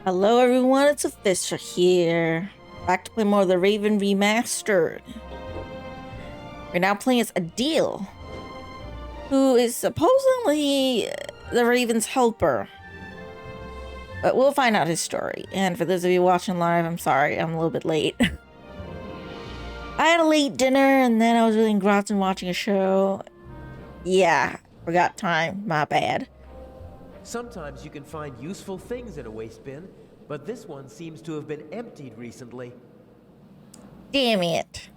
Hello everyone, it's Luphisra here. Back to play more of the Raven Remastered. We're now playing as Adil, who is supposedly the Raven's helper. But we'll find out his story. And for those of you watching live, I'm sorry, I'm a little bit late. I had a late dinner and then I was really engrossed in watching a show. Yeah, forgot time, my bad. Sometimes you can find useful things in a waste bin, but this one seems to have been emptied recently. Damn it.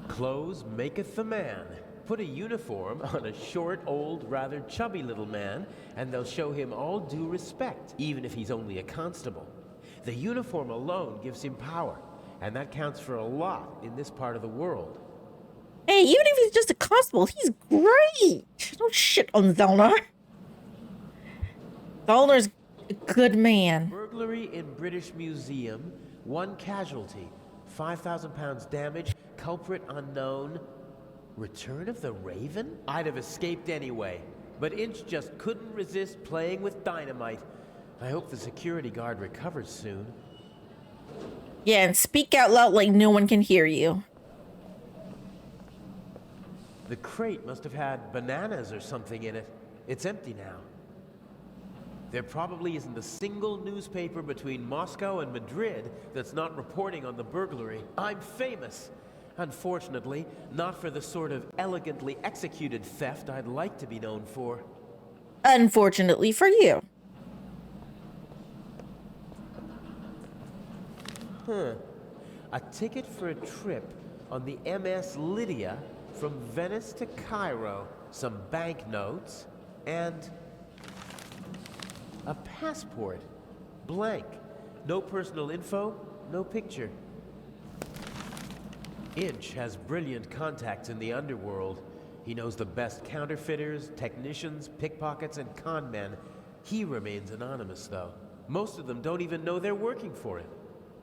Clothes maketh the man. Put a uniform on a short, old, rather chubby little man, and they'll show him all due respect, even if he's only a constable. The uniform alone gives him power, and that counts for a lot in this part of the world. Hey, even if he's just a constable, he's great. Don't shit on Zellner. Zellner's a good man. Burglary in British Museum, 1 casualty, 5,000 pounds damage, culprit unknown. Return of the Raven? I'd have escaped anyway, but Inch just couldn't resist playing with dynamite. I hope the security guard recovers soon. Yeah, and speak out loud like no one can hear you. The crate must have had bananas or something in it. It's empty now. There probably isn't a single newspaper between Moscow and Madrid that's not reporting on the burglary. I'm famous. Unfortunately, not for the sort of elegantly executed theft I'd like to be known for. Unfortunately for you. A ticket for a trip on the MS Lydia from Venice to Cairo, some banknotes, and a passport. Blank. No personal info, no picture. Inch has brilliant contacts in the underworld. He knows the best counterfeiters, technicians, pickpockets, and con men. He remains anonymous, though. Most of them don't even know they're working for him.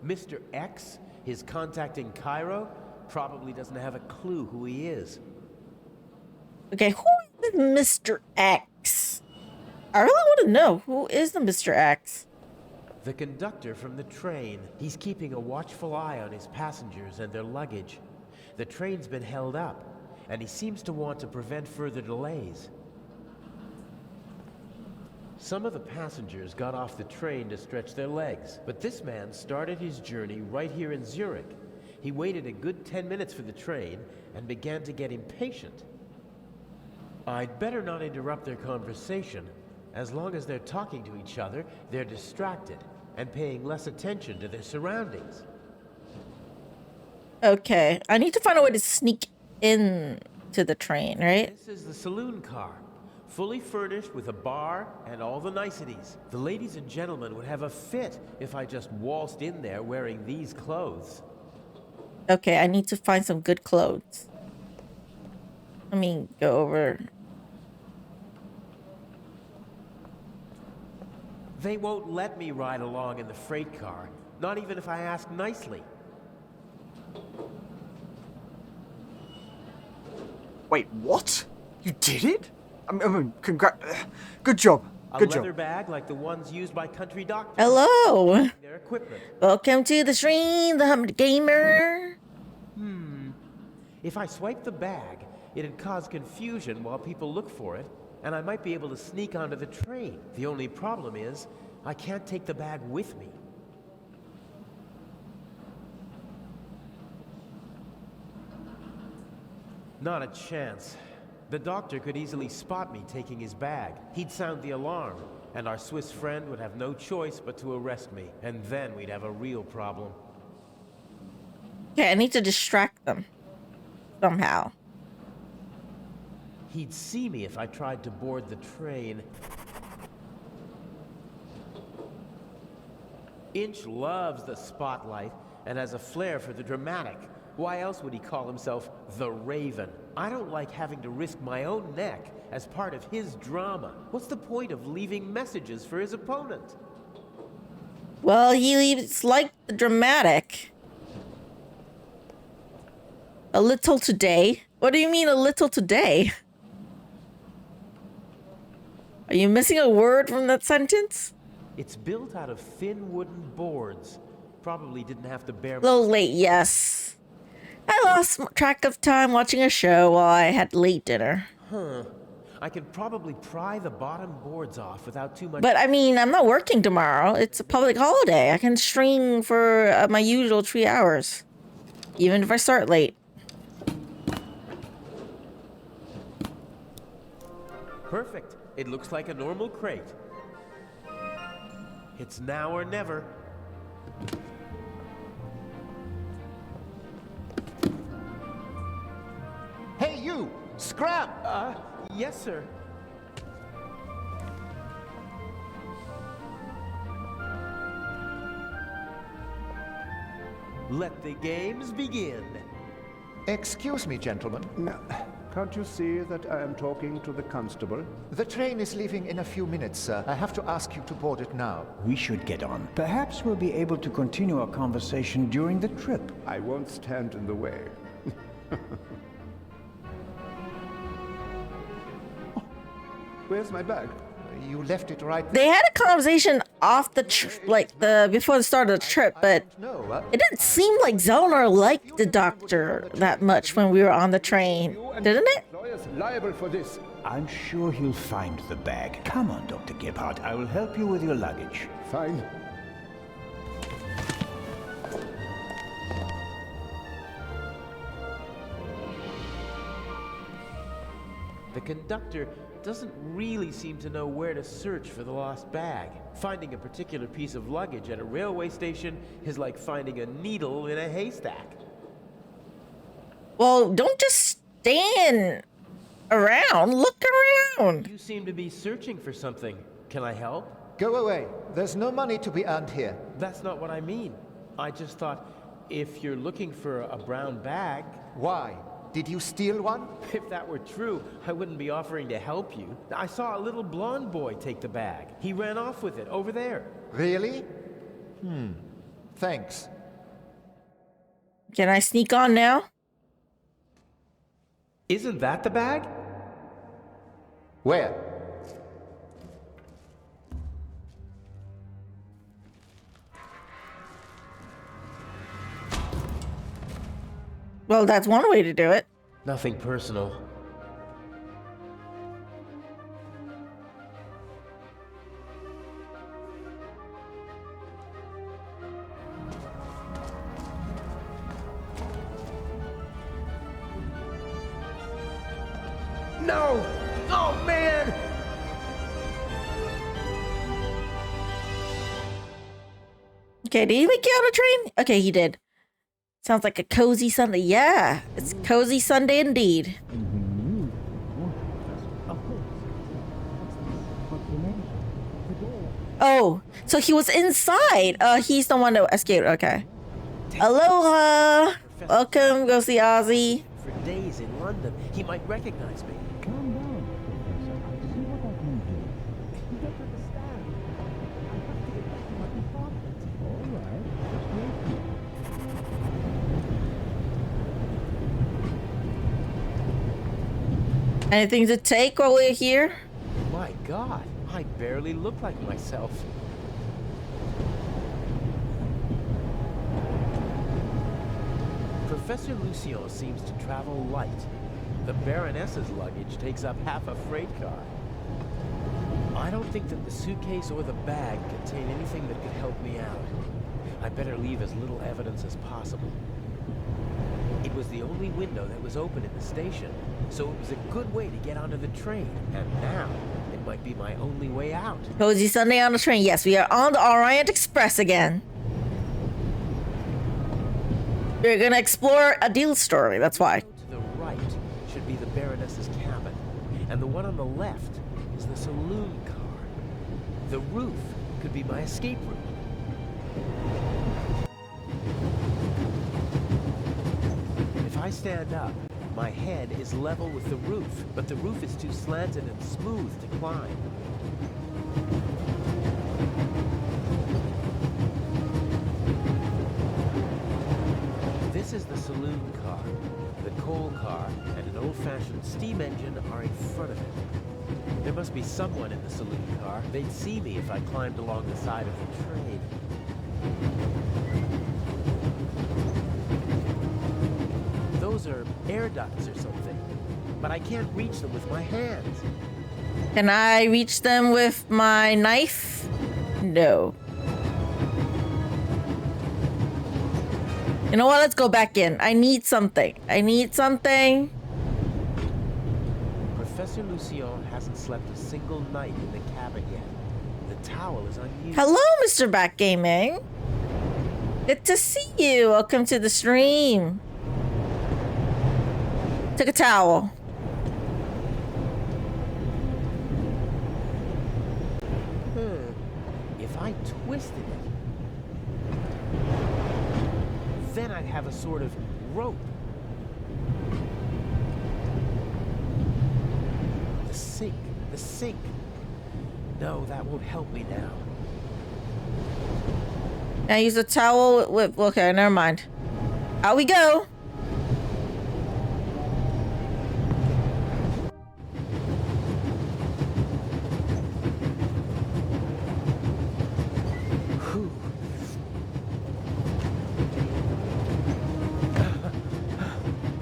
Mr. X, his contact in Cairo, probably doesn't have a clue who he is. Okay, who is Mr. X? I really want to know, who is the Mr. X? The conductor from the train. He's keeping a watchful eye on his passengers and their luggage. The train's been held up, and he seems to want to prevent further delays. Some of the passengers got off the train to stretch their legs, but this man started his journey right here in Zurich. He waited a good 10 minutes for the train and began to get impatient. I'd better not interrupt their conversation. As long as they're talking to each other, they're distracted and paying less attention to their surroundings. Okay, I need to find a way to sneak in to the train, right? This is the saloon car, fully furnished with a bar and all the niceties. The ladies and gentlemen would have a fit if I just waltzed in there wearing these clothes. Okay, I need to find some good clothes. Let me go over. They won't let me ride along in the freight car, not even if I ask nicely. Wait, what? You did it? I mean, good job. Good A leather job. bag like the ones used by country doctors. Hello! Their equipment. Welcome to the stream, the Humble Gamer. If I swipe the bag, it'd cause confusion while people look for it, and I might be able to sneak onto the train. The only problem is, I can't take the bag with me. Not a chance. The doctor could easily spot me taking his bag. He'd sound the alarm, and our Swiss friend would have no choice but to arrest me, and then we'd have a real problem. Okay, I need to distract them. Somehow. He'd see me if I tried to board the train. Inch loves the spotlight and has a flair for the dramatic. Why else would he call himself the Raven? I don't like having to risk my own neck as part of his drama. What's the point of leaving messages for his opponent? Well, he's like the dramatic. A little today? What do you mean a little today? Are you missing a word from that sentence? It's built out of thin wooden boards. Probably didn't have to bear... A little late, yes. I lost track of time watching a show while I had late dinner. Huh. I could probably pry the bottom boards off without too much... But I mean, I'm not working tomorrow. It's a public holiday. I can string for my usual 3 hours. Even if I start late. Perfect. It looks like a normal crate. It's now or never. Hey, you! Scram! Yes, sir. Let the games begin. Excuse me, gentlemen. Now, can't you see that I am talking to the constable? The train is leaving in a few minutes, sir. I have to ask you to board it now. We should get on. Perhaps we'll be able to continue our conversation during the trip. I won't stand in the way. Oh, where's my bag? You left it right They had a conversation off the before the start of the trip, but No, it didn't seem like Zellner liked the doctor that much when we were on the train, didn't it? Lawyers liable for this. I'm sure he'll find the bag. Come on, Dr. Gebhardt. I will help you with your luggage. Fine. The conductor doesn't really seem to know where to search for the lost bag. Finding a particular piece of luggage at a railway station is like finding a needle in a haystack. Well, don't just stand around. Look around. You seem to be searching for something. Can I help? go away. There's no money to be earned here. That's not what I mean. I just thought, if you're looking for a brown bag... Why? Did you steal one? If that were true, I wouldn't be offering to help you. I saw a little blonde boy take the bag. He ran off with it, over there. Really? Thanks. Can I sneak on now? Isn't that the bag? Where? Well, that's one way to do it. Nothing personal. No! Oh, man! Okay, did he make it on a train? Okay, he did. Sounds like a cozy Sunday. Yeah, it's cozy Sunday indeed. Oh, so he was inside. He's the one that escaped. Okay. Aloha. Welcome, go see Ozzy. For days in London, he might recognize me. Calm down, Professor. I'll see what I can do. You don't understand. I have to get back to my department. All right. Just wait. Anything to take while we're here? My God, I barely look like myself. Professor Lucien seems to travel light. The Baroness's luggage takes up half a freight car. I don't think that the suitcase or the bag contain anything that could help me out. I better leave as little evidence as possible. It was the only window that was open in the station, so it was a good way to get onto the train. And now, it might be my only way out. Cozy Sunday on the train. Yes, we are on the Orient Express again. We're gonna explore a deal story, that's why. To the right should be the Baroness's cabin, and the one on the left is the saloon car. The roof could be my escape route. If I stand up, my head is level with the roof, but the roof is too slanted and smooth to climb. This is the saloon saloon car. The coal car and an old-fashioned steam engine are in front of it. There must be someone in the saloon car. They'd see me if I climbed along the side of the train. Those are air ducts or something, but I can't reach them with my hands. Can I reach them with my knife? No. You know what? Let's go back in. I need something. I need something. Professor Lucien hasn't slept a single night in the cabin yet. The towel is unused. Hello, Mr. Backgaming. Good to see you. Welcome to the stream. Took a towel. If I twisted it, then I'd have a sort of rope. The sink, the sink. No, that won't help me now. Now use a towel with, okay, never mind. Out we go.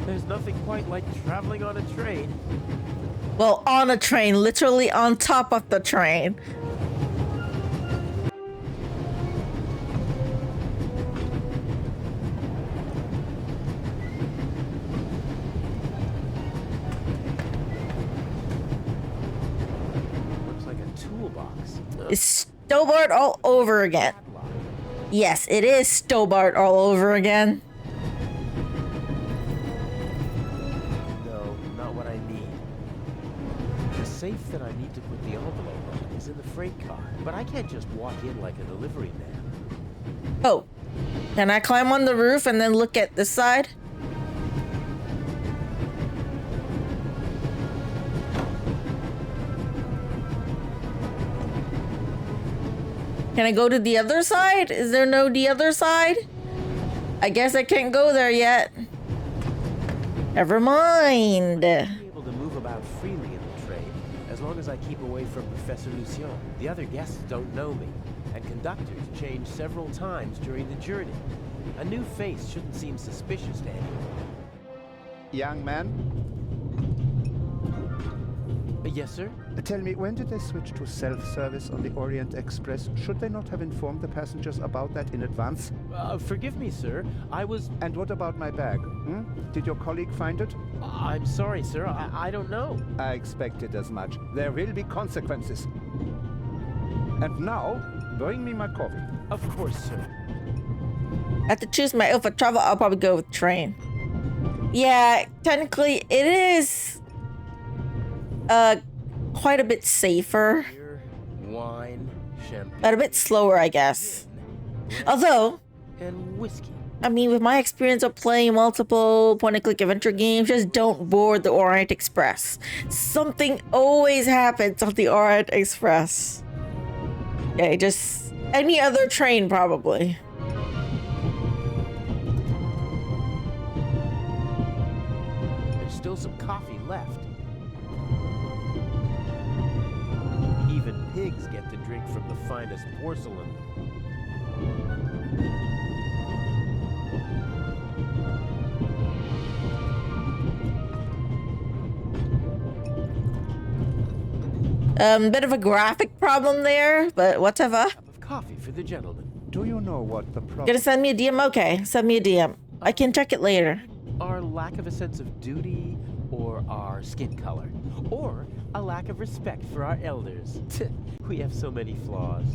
There's nothing quite like traveling on a train. Well, on a train, literally on top of the train. Looks like a toolbox. It's Stobart all over again. Yes, it is Stobart all over again. No, not what I need. The safe that I need to put the envelope on is in the freight car, but I can't just walk in like a delivery man. Oh, can I climb on the roof and then look at this side? Can I go to the other side? Is there no the other side? I guess I can't go there yet. Never mind. I'll be able to move about freely in the train as long as I keep away from Professor Lucien. The other guests don't know me, and conductors change several times during the journey. A new face shouldn't seem suspicious to anyone. Young man, Yes, sir? tell me, when did they switch to self-service on the Orient Express? Should they not have informed the passengers about that in advance? Forgive me, sir. I was... And what about my bag? Did your colleague find it? I'm sorry, sir. I don't know. I expected as much. There will be consequences. And now, bring me my coffee. Of course, sir. I have to choose my if I travel, I'll probably go with train. Yeah, technically it is quite a bit safer, Beer, wine, champagne, but a bit slower, I guess. Although, and whiskey. I mean, with my experience of playing multiple point-and-click adventure games, just don't board the Orient Express. Something always happens on the Orient Express. Okay, just any other train, probably. There's still some coffee left. Even pigs get to drink from the finest porcelain. Bit of a graphic problem there, but whatever. Cup of coffee for the gentleman. Do you know what the problem... Gonna send me a DM? Okay, send me a DM. I can check it later. Our lack of a sense of duty, or our skin color, or a lack of respect for our elders. We have so many flaws.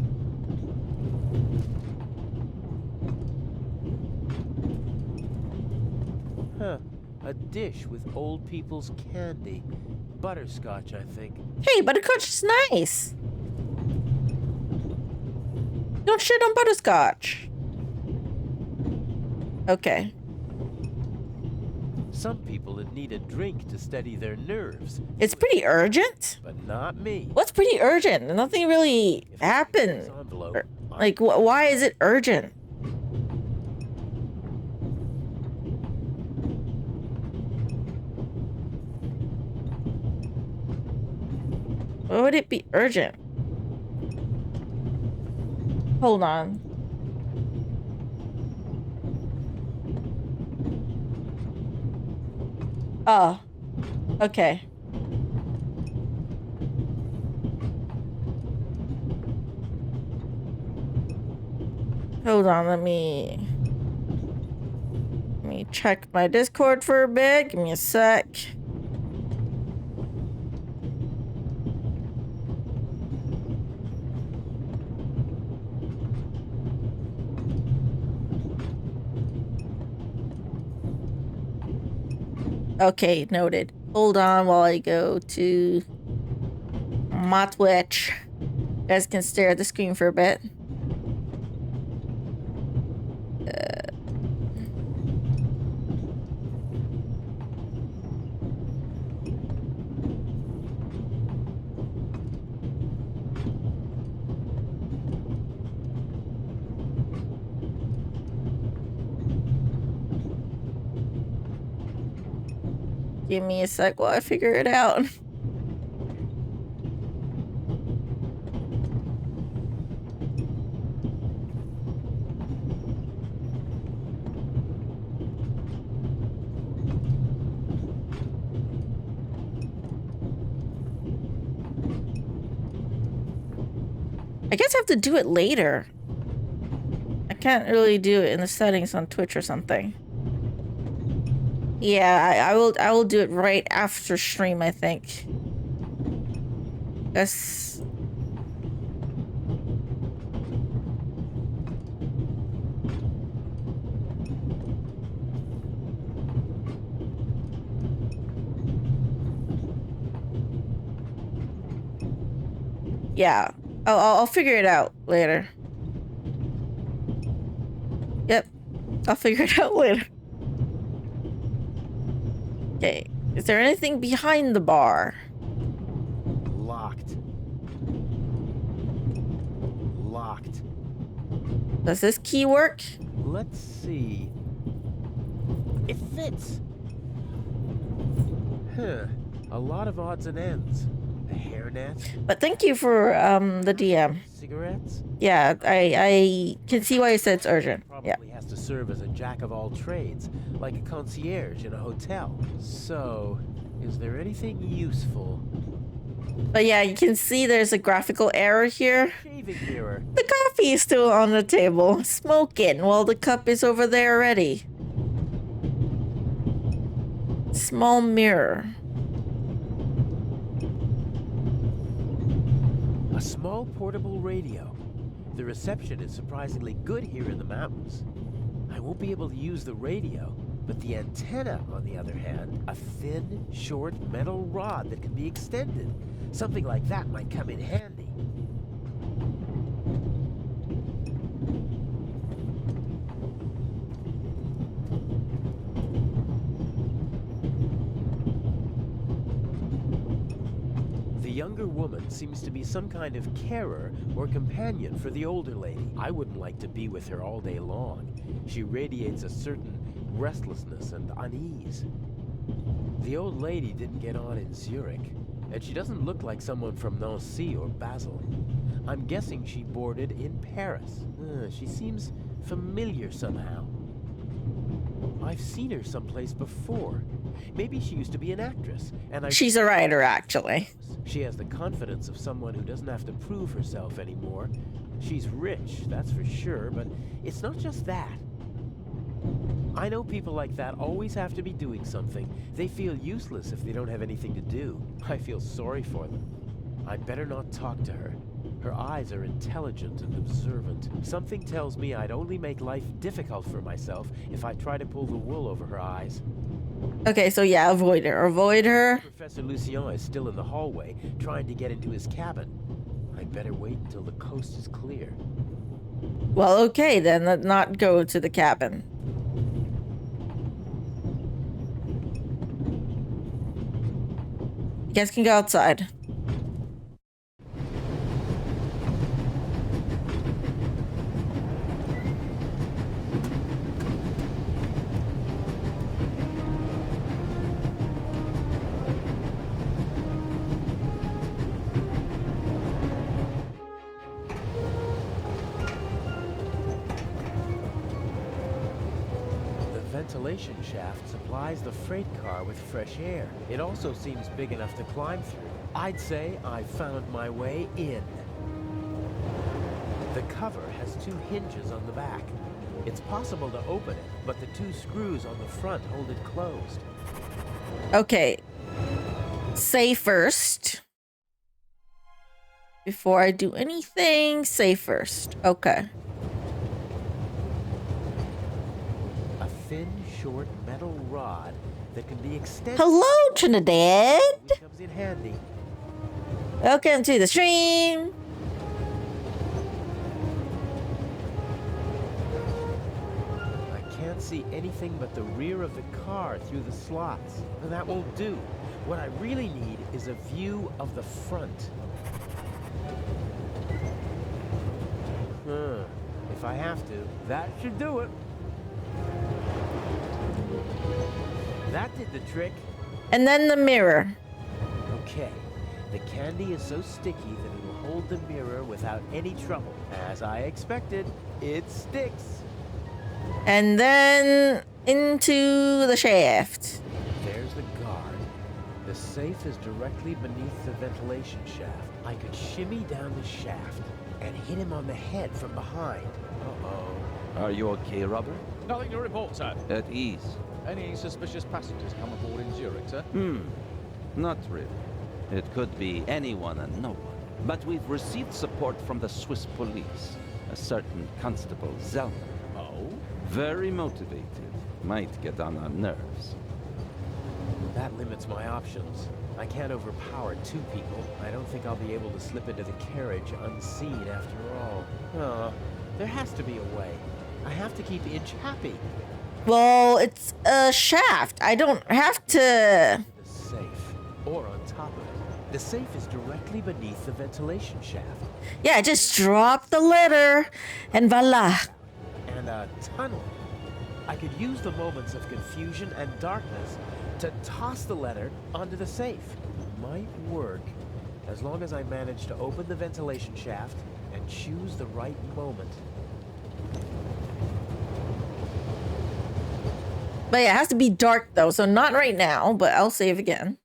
Huh. A dish with old people's candy. Butterscotch, I think. Hey, butterscotch is nice. Don't shit on butterscotch. Okay. Some people would need a drink to steady their nerves, It's pretty urgent. but not me. What's pretty urgent? Nothing really If happened. this envelope, Like, why is it urgent? Why would it be urgent? Hold on. Oh. Okay. Hold on, let me check my Discord for a bit. Give me a sec. Okay, noted. Hold on while I go to my Twitch. You guys can stare at the screen for a bit. Give me a sec while I figure it out. I guess I have to do it later. I can't really do it in the settings on Twitch or something. Yeah, I will do it right after stream, I think. That's... Yeah. I'll figure it out later. Yep. I'll figure it out later. Okay. Is there anything behind the bar? Locked. Locked. Does this key work? Let's see. It fits. Huh. A lot of odds and ends. A hairnet. But thank you for the DM. Cigarettes. Yeah, I can see why you said it's urgent. Yeah. Probably has to serve as a jack of all trades, like a concierge in a hotel. So, is there anything useful? But yeah, you can see there's a graphical error here. Shaving mirror. The coffee is still on the table, smoking, while the cup is over there already. Small mirror. A small portable radio. The reception is surprisingly good here in the mountains. I won't be able to use the radio, but the antenna, on the other hand, a thin, short metal rod that can be extended. Something like that might come in handy. The younger woman seems to be some kind of carer or companion for the older lady. I wouldn't like to be with her all day long. She radiates a certain restlessness and unease. The old lady didn't get on in Zurich, and she doesn't look like someone from Nancy or Basel. I'm guessing she boarded in Paris. She seems familiar somehow. I've seen her someplace before. Maybe she used to be an actress, and She's a writer, actually. She has the confidence of someone who doesn't have to prove herself anymore. She's rich, that's for sure, but it's not just that. I know people like that always have to be doing something. They feel useless if they don't have anything to do. I feel sorry for them. I'd better not talk to her. Her eyes are intelligent and observant. Something tells me I'd only make life difficult for myself if I try to pull the wool over her eyes. Okay, so yeah, avoid her. Avoid her. Professor Lucien is still in the hallway, trying to get into his cabin. I'd better wait until the coast is clear. Well, okay, then let's not go to the cabin. You guys can go outside. ventilation shaft supplies the freight car with fresh air. It also seems big enough to climb through. I'd say I found my way in. The cover has 2 hinges on the back. It's possible to open it, but the 2 screws on the front hold it closed. Okay. Say first. Before I do anything, say first. Okay. A thin, short metal rod that can be extended. Hello, Trinidad. Which comes in handy. Welcome to the stream. I can't see anything but the rear of the car through the slots. That won't do. What I really need is a view of the front. If I have to, that should do it. That did the trick. And then the mirror. Okay. The candy is so sticky that it will hold the mirror without any trouble. As I expected, it sticks. And then into the shaft. There's the guard. The safe is directly beneath the ventilation shaft. I could shimmy down the shaft and hit him on the head from behind. Uh-oh. Are you okay, Robert? Nothing to report, sir. At ease? Any suspicious passengers come aboard in Zurich, sir? Not really. It could be anyone and no one. But we've received support from the Swiss police. A certain Constable Zellner. Oh? Very motivated. Might get on our nerves. That limits my options. I can't overpower 2 people. I don't think I'll be able to slip into the carriage unseen after all. Oh, there has to be a way. I have to keep Inch happy. Well, it's a shaft. I don't have to... The safe, or on top of it. The safe is directly beneath the ventilation shaft. Yeah, just drop the letter and voila. And a tunnel. I could use the moments of confusion and darkness to toss the letter onto the safe. Might work, as long as I manage to open the ventilation shaft and choose the right moment. But yeah, it has to be dark though, so not right now, but I'll save again.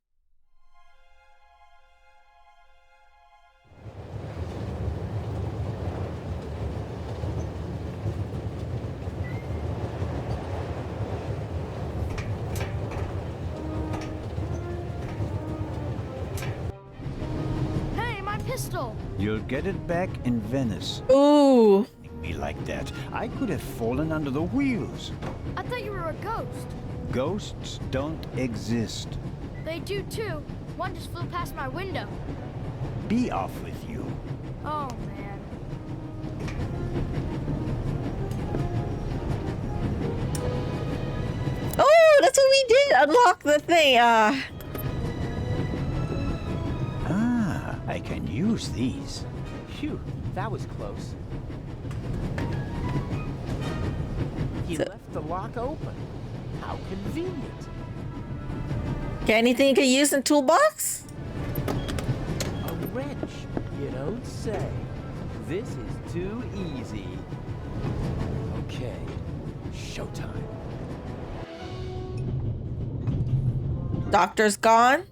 Hey, my pistol! You'll get it back in Venice. Ooh. Me like that. I could have fallen under the wheels. I thought you were a ghost. Ghosts don't exist. They do too. One just flew past my window. Be off with you. Oh, man. Oh, that's what we did. Unlock the thing. Ah, I can use these. Phew, that was close. He left the lock open. How convenient. Okay, anything you can use in toolbox? A wrench, you don't say. This is too easy. Okay, showtime. Doctor's gone.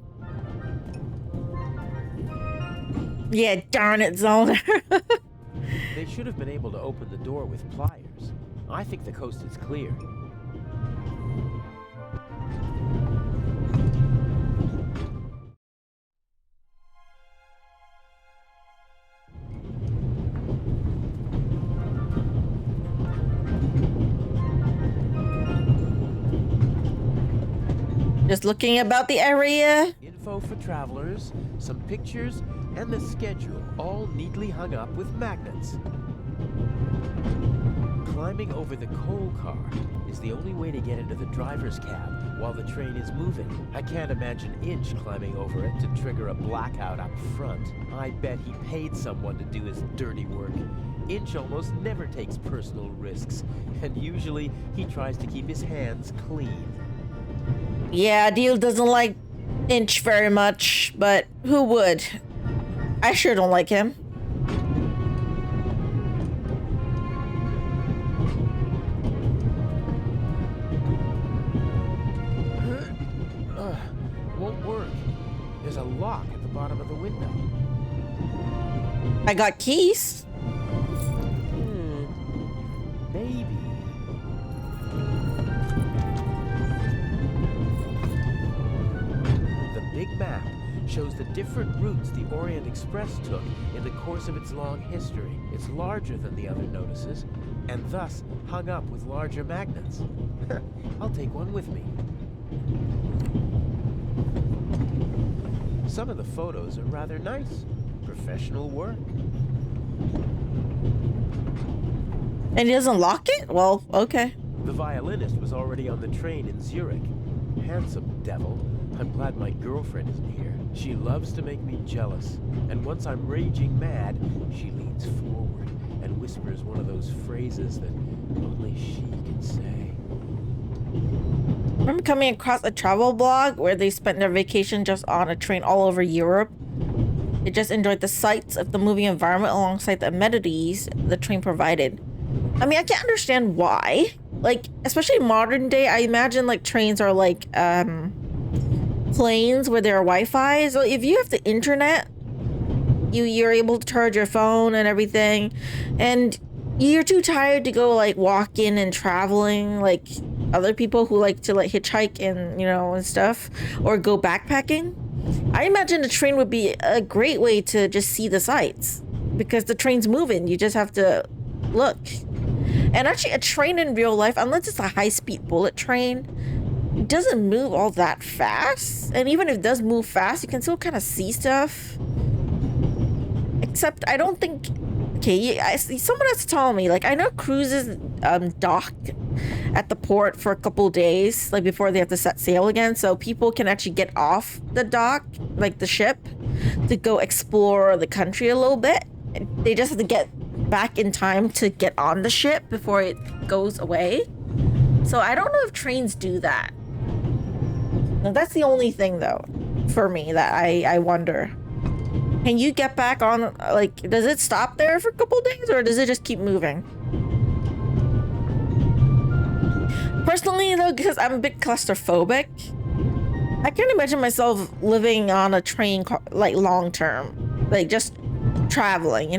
Yeah, darn it, Zellner. They should have been able to open the door with pliers. I think the coast is clear. Just looking about the area. Info for travelers, some pictures, and the schedule, all neatly hung up with magnets. Climbing over the coal car is the only way to get into the driver's cab while the train is moving. I can't imagine Inch climbing over it to trigger a blackout up front. I bet he paid someone to do his dirty work. Inch almost never takes personal risks, and usually he tries to keep his hands clean. Yeah, Deal doesn't like Inch very much, but who would? I sure don't like him. Won't work. There's a lock at the bottom of the window. I got keys. Maybe. The big map shows the different routes the Orient Express took in the course of its long history. It's larger than the other notices, and thus hung up with larger magnets. I'll take one with me. Some of the photos are rather nice. Professional work. And he doesn't lock it? Well, okay. The violinist was already on the train in Zurich. Handsome devil. I'm glad my girlfriend isn't here. She loves to make me jealous. And once I'm raging mad, she leans forward and whispers one of those phrases that only she can say. I remember coming across a travel blog where they spent their vacation just on a train all over Europe. They just enjoyed the sights of the moving environment alongside the amenities the train provided. I mean, I can't understand why. Like, especially modern day, I imagine like trains are like planes where there are Wi-Fi. So if you have the internet, you're able to charge your phone and everything, and you're too tired to go like walk in and traveling like other people who like to like hitchhike and and stuff, or go backpacking. I imagine the train would be a great way to just see the sights because the train's moving. You just have to look. And actually, a train in real life, unless it's a high-speed bullet train, it doesn't move all that fast. And even if it does move fast, you can still kind of see stuff. Except I don't think... Okay, someone has to tell me. Like, I know cruises dock at the port for a couple days, like before they have to set sail again, so people can actually get off the dock, like the ship, to go explore the country a little bit. They just have to get back in time to get on the ship before it goes away. So I don't know if trains do that. Now, that's the only thing, though, for me that I wonder. Can you get back on, like, does it stop there for a couple days, or does it just keep moving? Personally, though, because I'm a bit claustrophobic, I can't imagine myself living on a train, like, long term. Like, just traveling,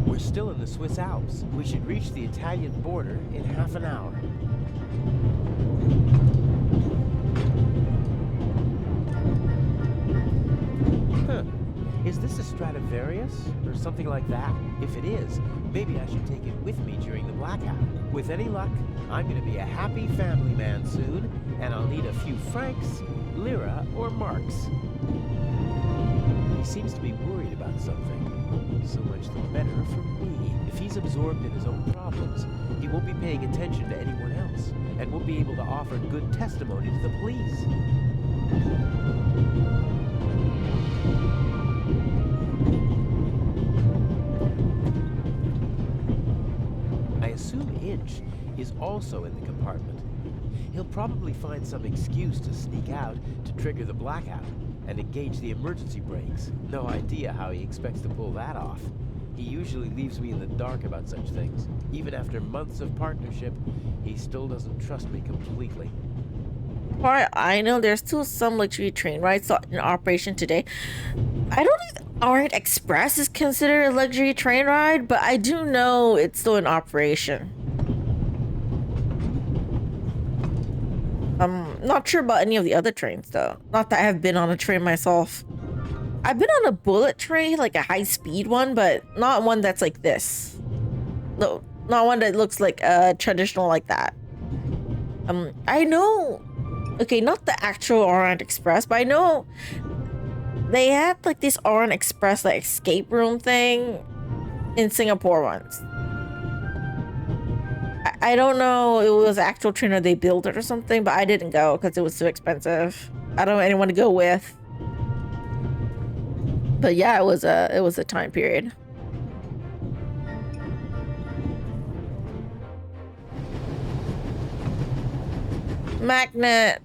We're still in the Swiss Alps. We should reach the Italian border in half an hour. Huh. Is this a Stradivarius or something like that? If it is, maybe I should take it with me during the blackout. With any luck, I'm gonna be a happy family man soon, and I'll need a few francs, lira, or marks. He seems to be worried about something. So much the better for me. If he's absorbed in his own problems, he won't be paying attention to anyone else, and won't be able to offer good testimony to the police. I assume Inch is also in the compartment. He'll probably find some excuse to sneak out to trigger the blackout and engage the emergency brakes. No idea how he expects to pull that off. He usually leaves me in the dark about such things. Even after months of partnership, he still doesn't trust me completely. Alright, I know there's still some luxury train rides in operation today. I don't think Orient Express is considered a luxury train ride, but I do know it's still in operation. I'm not sure about any of the other trains, though. Not that I have been on a train myself. I've been on a bullet train, like a high-speed one, but not one that's like this. No, not one that looks like traditional like that. I know... Okay, not the actual Orient Express, but I know they had like this Orient Express like escape room thing in Singapore once. I don't know it was actual train or they built it or something, but I didn't go because it was too expensive. I don't have anyone to go with. But yeah, it was a time period. Magnet.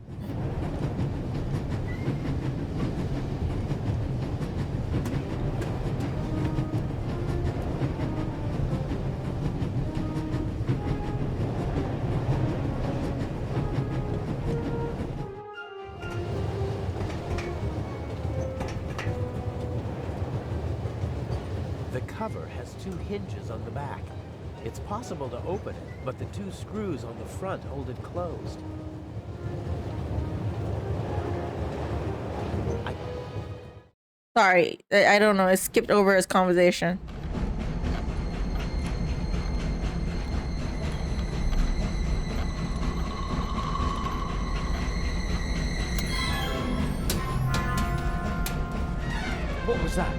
cover has 2 hinges on the back. It's possible to open it, but the 2 screws on the front hold it closed. Sorry, I don't know. I skipped over his conversation. What was that?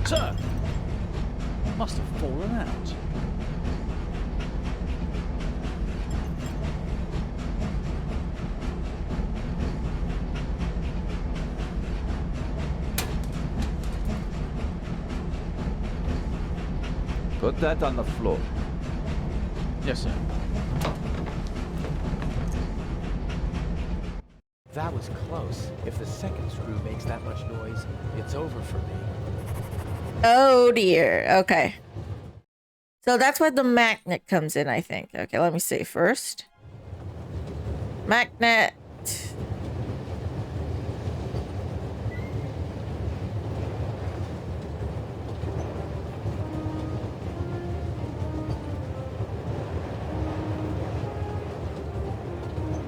Sir! Must have fallen out. Put that on the floor. Yes, sir. That was close. If the second screw makes that much noise, it's over for me. Oh dear. Okay. So that's where the magnet comes in, I think. Okay, let me see first. Magnet.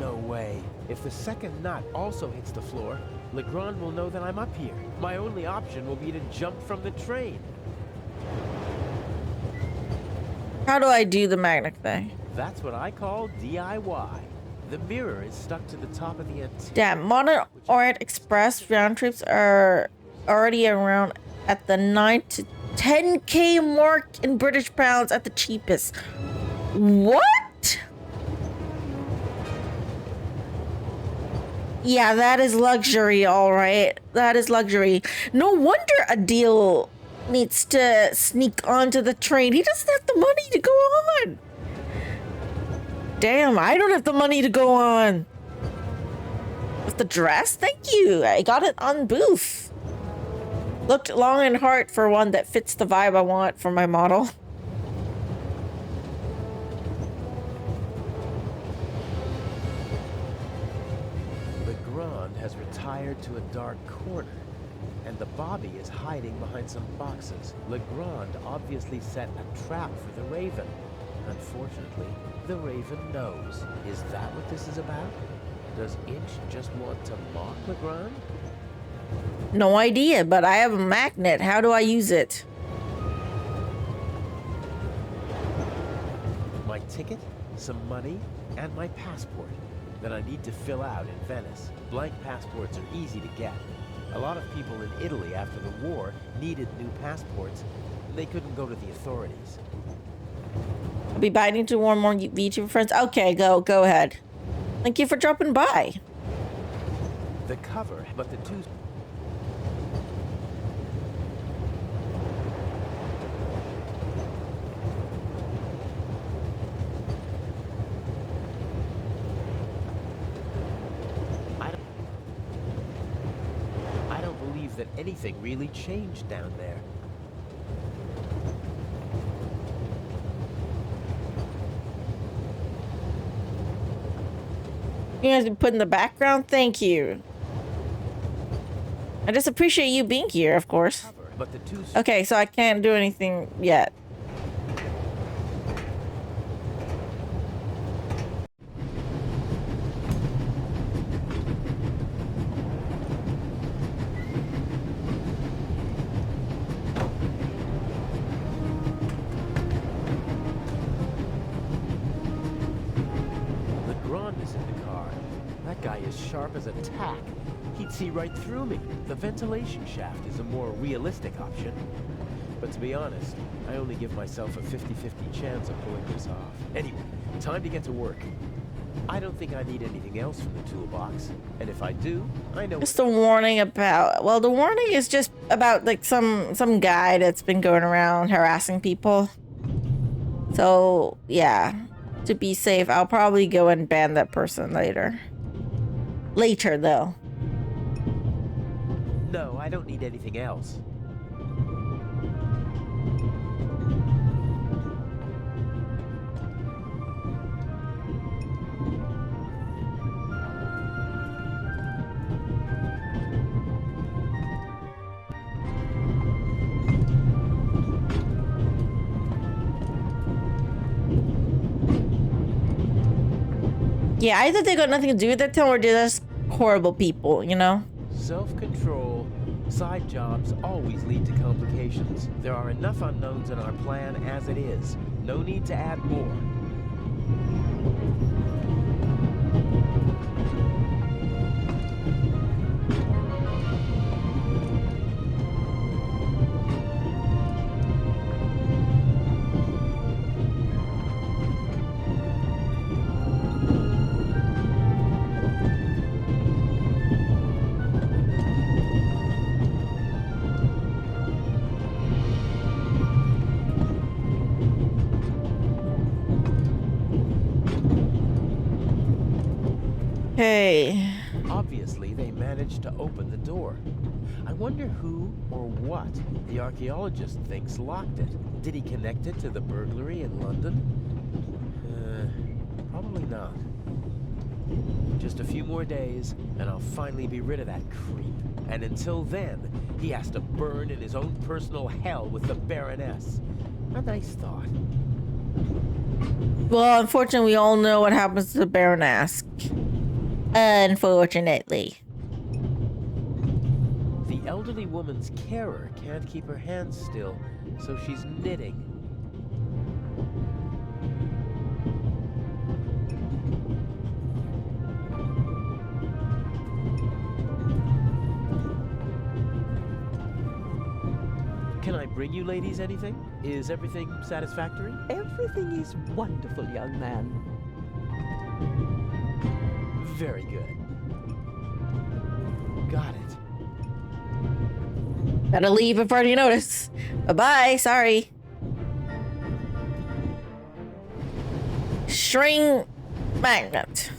No way. If the second nut also hits the floor, Legrand will know that I'm up here. My only option will be to jump from the train. How do I do the magnet thing? That's what I call DIY. The mirror is stuck to the top of the antenna. Damn, Modern Orient Express round trips are already around at the 9 to 10K mark in British pounds at the cheapest. What? Yeah, that is luxury, all right. That is luxury. No wonder Adil needs to sneak onto the train. He doesn't have the money to go on. Damn, I don't have the money to go on. With the dress? Thank you. I got it on booth. Looked long and hard for one that fits the vibe I want for my model. Legrand has retired to a dark corner, and the Bobby is hiding behind some boxes. Legrand obviously set a trap for the Raven. Unfortunately, the Raven knows. Is that what this is about? Does Inch just want to mock Legrand? No idea, but I have a magnet. How do I use it? My ticket, some money, and my passport that I need to fill out in Venice. Blank passports are easy to get. A lot of people in Italy after the war needed new passports. They couldn't go to the authorities. I'll be biting to warn more VTuber friends. Okay, go ahead. Thank you for dropping by. The cover, but the 2... I don't believe that anything really changed down there. You guys been put in the background? Thank you. I just appreciate you being here, of course. But the 2... Okay, so I can't do anything yet. Sharp as a tack. He'd see right through me. The ventilation shaft is a more realistic option. But to be honest, I only give myself a 50-50 chance of pulling this off. Anyway, time to get to work. I don't think I need anything else from the toolbox. And if I do, I know... Just a warning about... Well, the warning is just about, like, some guy that's been going around harassing people. So, yeah. To be safe, I'll probably go and ban that person later. Later, though. No, I don't need anything else. Yeah, either they got nothing to do with that town or they're just horrible people, you know? Self-control. Side jobs always lead to complications. There are enough unknowns in our plan as it is. No need to add more. Okay. Obviously, they managed to open the door. I wonder who or what the archaeologist thinks locked it. Did he connect it to the burglary in London? Probably not. Just a few more days, and I'll finally be rid of that creep. And until then, he has to burn in his own personal hell with the Baroness. A nice thought. Well, unfortunately, we all know what happens to the Baroness. Unfortunately. The elderly woman's carer can't keep her hands still, so she's knitting. Can I bring you ladies anything? Is everything satisfactory? Everything is wonderful, young man. Very good. Got it. Gotta leave before you notice. Bye-bye, sorry. String magnet.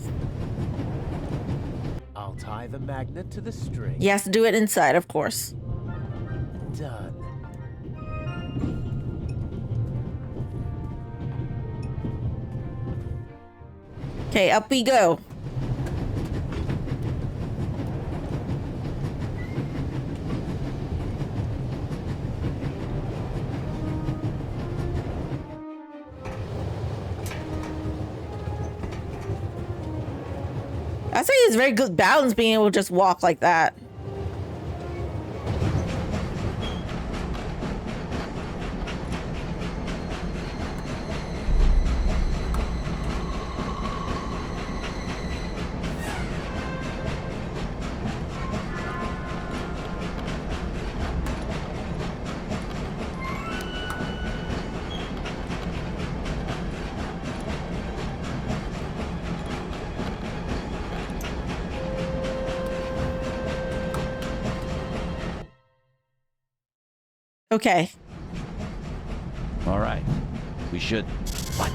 I'll tie the magnet to the string. He has to do it inside, of course. Done. Okay, up we go. I'd say it's very good balance being able to just walk like that. Okay. All right. We should... What?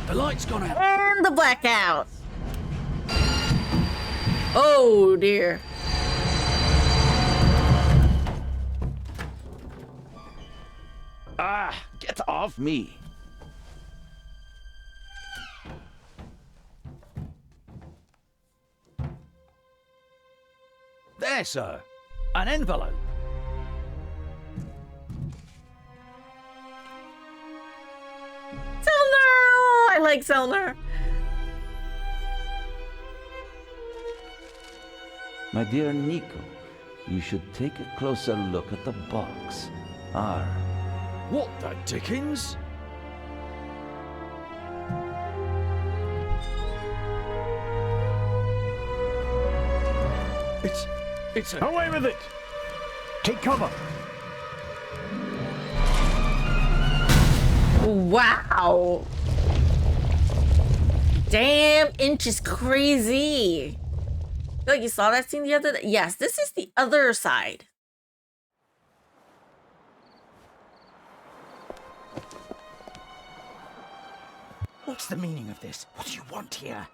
The light's gone out. And the blackout. Oh dear. Ah! Get off me! There, sir. An envelope. Zellner! I like Zellner. My dear Nico, you should take a closer look at the box. R. What the dickens? It's a... Away with it! Take cover! Wow. Damn, Inch is crazy. I feel like you saw that scene the other day. Yes, this is the other side. What's the meaning of this? What do you want here?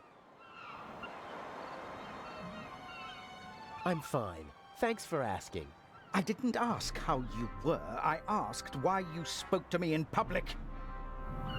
I'm fine. Thanks for asking. I didn't ask how you were. I asked why you spoke to me in public.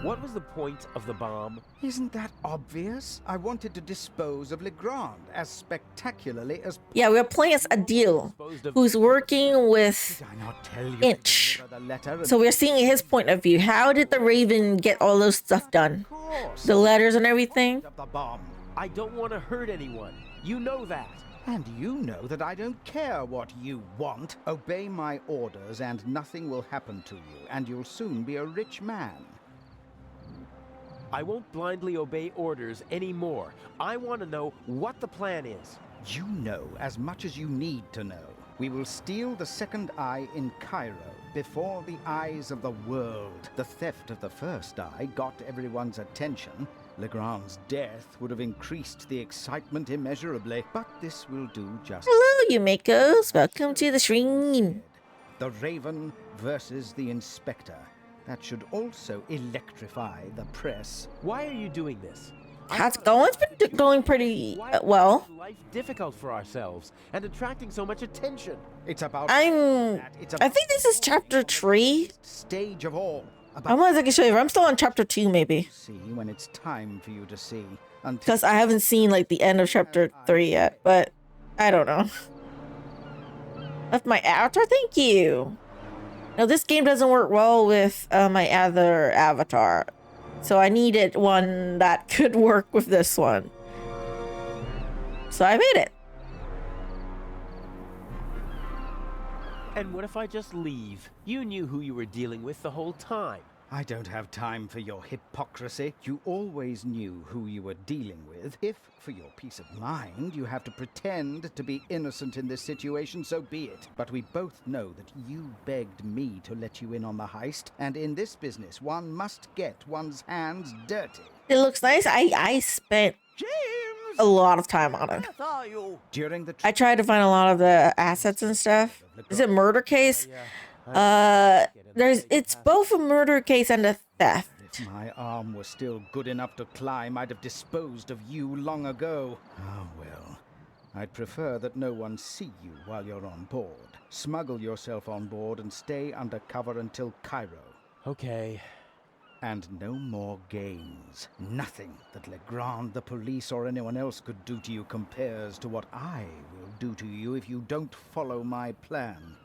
What was the point of the bomb? Isn't that obvious? I wanted to dispose of Legrand as spectacularly as... Yeah, we're playing as a deal who's working with Did I not tell you Inch. the letter and... So we're seeing his point of view. How did the Raven get all those stuff done? Of course. The letters and everything? Of the bomb. I don't want to hurt anyone. You know that. And you know that I don't care what you want. Obey my orders and nothing will happen to you, and you'll soon be a rich man. I won't blindly obey orders anymore. I want to know what the plan is. You know as much as you need to know. We will steal the second eye in Cairo, before the eyes of the world. The theft of the first eye got everyone's attention. Legrand's death would have increased the excitement immeasurably, but this will do just... Hello, you makos. Welcome to the stream. The Raven versus the Inspector. That should also electrify the press. Why are you doing this? How's it going? It's been going pretty well. Life difficult for ourselves and attracting so much attention. It's about... I think this is chapter 3. Stage of all. I'm not exactly sure. I'm still on chapter 2, maybe. See when it's time for you to see. Because I haven't seen like the end of chapter 3 yet, but I don't know. Left my avatar? Thank you. Now this game doesn't work well with my other avatar. So I needed one that could work with this one. So I made it. And what if I just leave? You knew who you were dealing with the whole time. I don't have time for your hypocrisy. You always knew who you were dealing with. If, for your peace of mind, you have to pretend to be innocent in this situation, so be it. But we both know that you begged me to let you in on the heist, and in this business, one must get one's hands dirty. It looks nice. I spent a lot of time on it. During the I tried to find a lot of the assets and stuff. Is it murder case? It's both a murder case and a theft. If my arm was still good enough to climb, I'd have disposed of you long ago. Oh well. I'd prefer that no one see you while you're on board. Smuggle yourself on board and stay undercover until Cairo. Okay. And no more games. Nothing that Legrand, the police, or anyone else could do to you compares to what I will do to you if you don't follow my plan.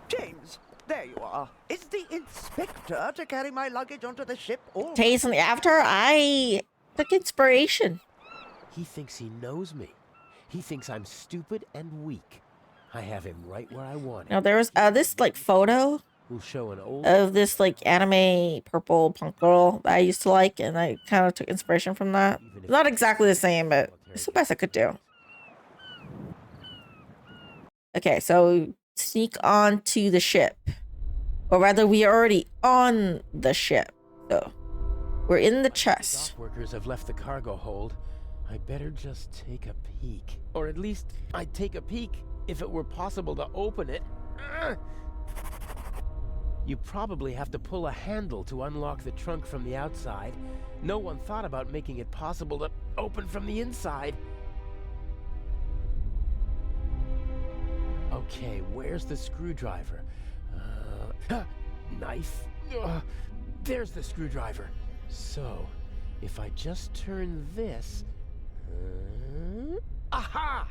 James, there you are. Is the inspector to carry my luggage onto the ship? Taste on the avatar? I took inspiration. He thinks he knows me. He thinks I'm stupid and weak. I have him right where I want him. Now there was this like photo We'll show an old of this like anime purple punk girl that I used to like, and I kind of took inspiration from that. It's not exactly the same, but it's the best I could do. Okay, so sneak on to the ship, or rather we are already on the ship, so we're in the chest. Dock workers have left the cargo hold. I better just take a peek, or at least I'd take a peek if it were possible to open it. You probably have to pull a handle to unlock the trunk from the outside. No one thought about making it possible to open from the inside. Okay, where's the screwdriver? Knife. There's the screwdriver. So, if I just turn this... aha!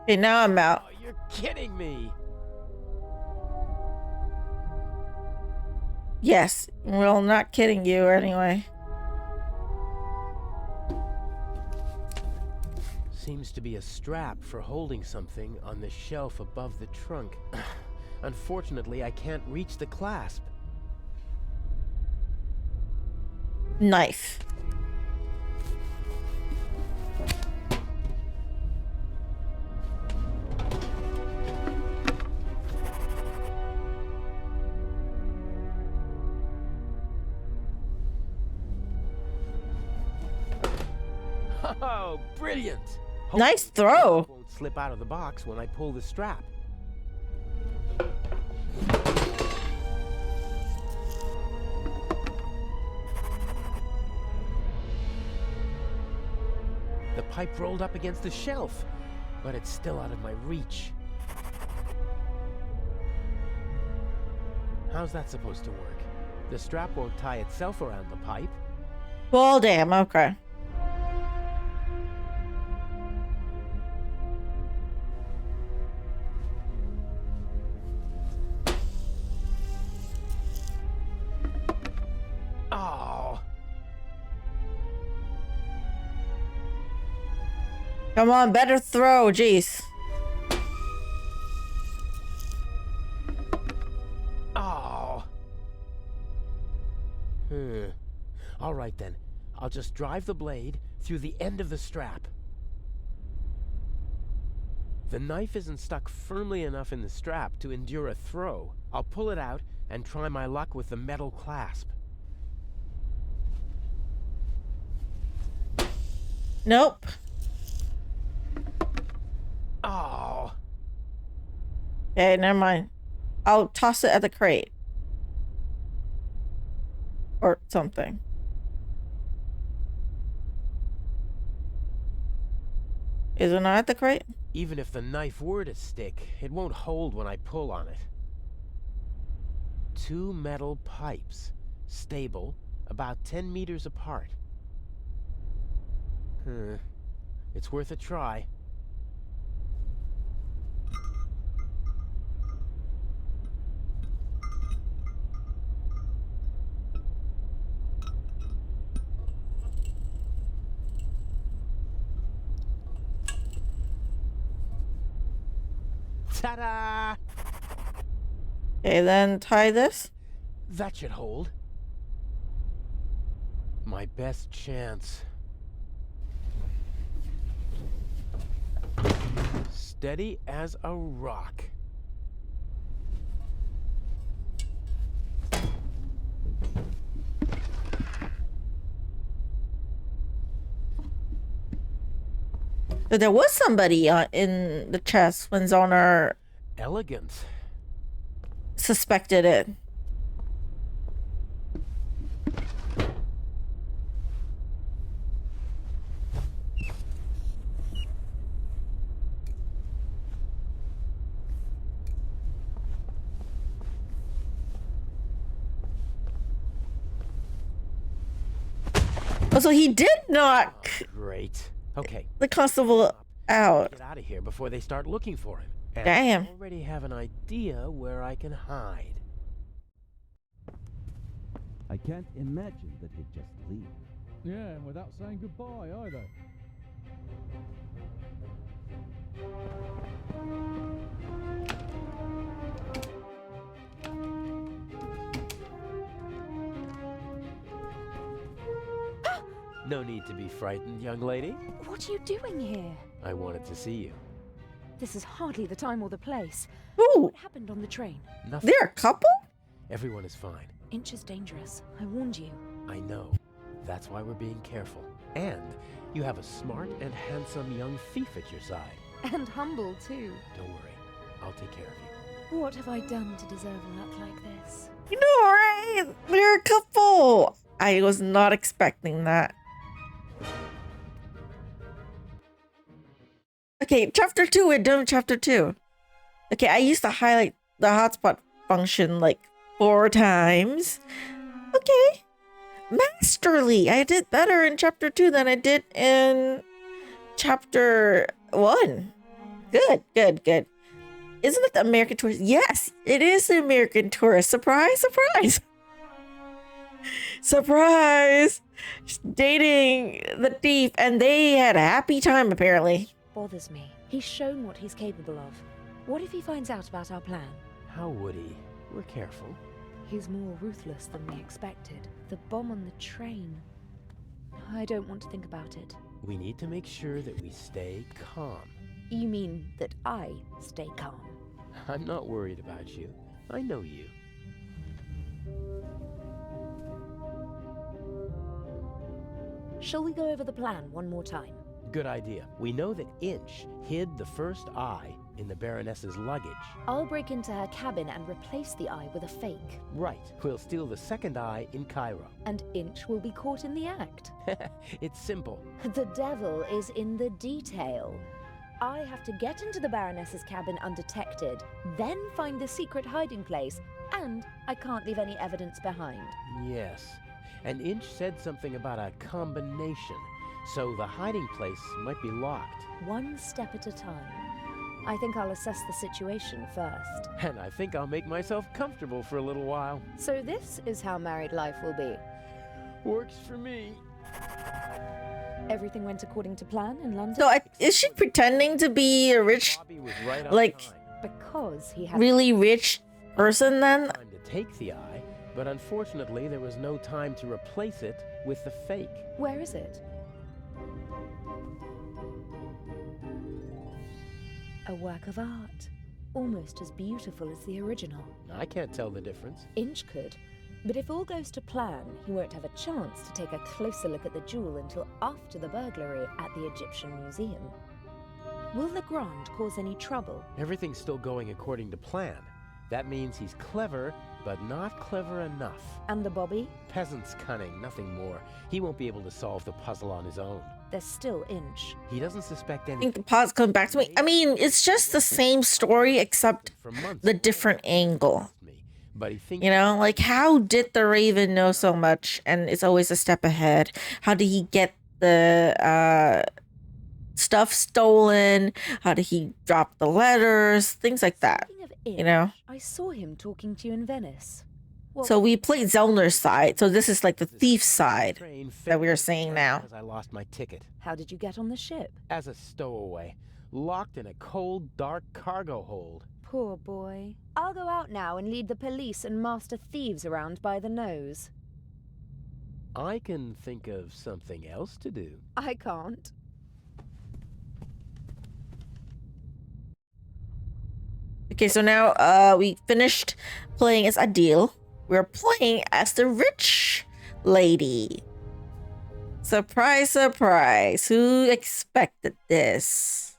Okay, now I'm out. Oh, you're kidding me! Yes, well, not kidding you anyway. Seems to be a strap for holding something on the shelf above the trunk. Unfortunately, I can't reach the clasp. Knife. Oh, brilliant! Nice throw. It won't slip out of the box when I pull the strap. The pipe rolled up against the shelf, but it's still out of my reach. How's that supposed to work? The strap won't tie itself around the pipe. Well, damn, okay. Oh. Come on, better throw, jeez. Oh. All right then. I'll just drive the blade through the end of the strap. The knife isn't stuck firmly enough in the strap to endure a throw. I'll pull it out and try my luck with the metal clasp. Nope. Oh. Okay, never mind. I'll toss it at the crate. Or something. Is it not at the crate? Even if the knife were to stick, it won't hold when I pull on it. 2 metal pipes, stable, about 10 meters apart. It's worth a try. Ta-da! Okay, then tie this. That should hold. My best chance. Steady as a rock. So there was somebody in the chest when Zellner Elegant. suspected it. Oh, so he did knock Great. Okay. the constable out. Get out of here before they start looking for him. And Damn. I already have an idea where I can hide. I can't imagine that he'd just leave. Yeah, and without saying goodbye either. No need to be frightened, young lady. What are you doing here? I wanted to see you. This is hardly the time or the place. Ooh, What happened on the train? Nothing. they're a couple? Everyone is fine. Inch is dangerous. I warned you. I know. That's why we're being careful. And you have a smart and handsome young thief at your side. And humble, too. Don't worry. I'll take care of you. What have I done to deserve luck like this? You know, right? They're a couple. I was not expecting that. Okay, chapter 2, we're done with chapter 2. Okay, I used to highlight the hotspot function like 4 times. Okay. Masterly. I did better in chapter 2 than I did in chapter 1. Good, good, good. Isn't it the American Tourist? Yes, it is the American Tourist. Surprise, surprise. Surprise. Just dating the thief, and they had a happy time, apparently. Bothers me. He's shown what he's capable of. What if he finds out about our plan? How would he? We're careful. He's more ruthless than we expected. The bomb on the train. I don't want to think about it. We need to make sure that we stay calm. You mean that I stay calm? I'm not worried about you. I know you. Shall we go over the plan one more time? Good idea. We know that Inch hid the first eye in the Baroness's luggage. I'll break into her cabin and replace the eye with a fake. Right. We'll steal the second eye in Cairo. And Inch will be caught in the act. It's simple. The devil is in the detail. I have to get into the Baroness's cabin undetected, then find the secret hiding place, and I can't leave any evidence behind. Yes. And Inch said something about a combination, so the hiding place might be locked. One step at a time. I think I'll assess the situation first. And I think I'll make myself comfortable for a little while. So this is how married life will be. Works for me. Everything went according to plan in London? So is she pretending to be a rich, Bobby was right on like, time. Because he had really rich person then? Time to take the eye, but unfortunately there was no time to replace it with the fake. Where is it? A work of art. Almost as beautiful as the original. I can't tell the difference. Inch could. But if all goes to plan, he won't have a chance to take a closer look at the jewel until after the burglary at the Egyptian Museum. Will Legrand cause any trouble? Everything's still going according to plan. That means he's clever, but not clever enough. And the Bobby? Peasant's cunning, nothing more. He won't be able to solve the puzzle on his own. There's still Inch. He doesn't suspect I anything. think the pause come back to me. I mean, it's just the same story except the different angle. But he thinks, You know, like how did the Raven know so much and it's always a step ahead? How did he get the stuff stolen? How did he drop the letters? Things like that. Speaking of Inch, You know? I saw him talking to you in Venice. What So we played Zellner's side. So this is like the thief side train that we are failed seeing now. because I lost my ticket. How did you get on the ship? As a stowaway, locked in a cold, dark cargo hold. Poor boy. I'll go out now and lead the police and master thieves around by the nose. I can think of something else to do. I can't. Okay, so now we finished playing as Adil. We're playing as the rich lady. Surprise, surprise. Who expected this?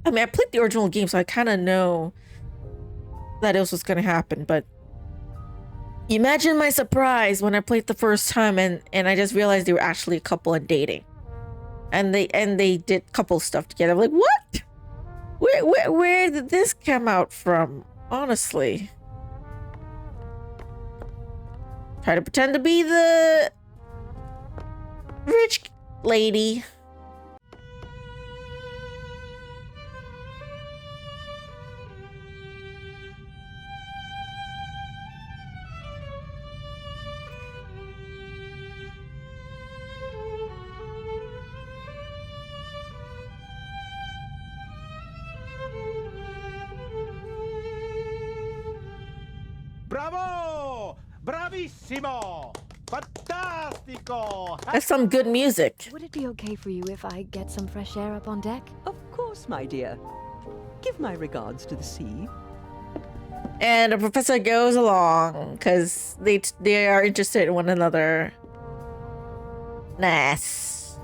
I mean, I played the original game, so I kind of know that this was going to happen, but imagine my surprise when I played the first time and I just realized they were actually a couple and dating. And they did couple stuff together. I'm like, what? Where did this come out from? Honestly. Try to pretend to be the rich lady. Bravo! Bravissimo! Fantastico! That's some good music. Would it be okay for you if I get some fresh air up on deck? Of course, my dear. Give my regards to the sea. And the professor goes along because they are interested in one another. Nice.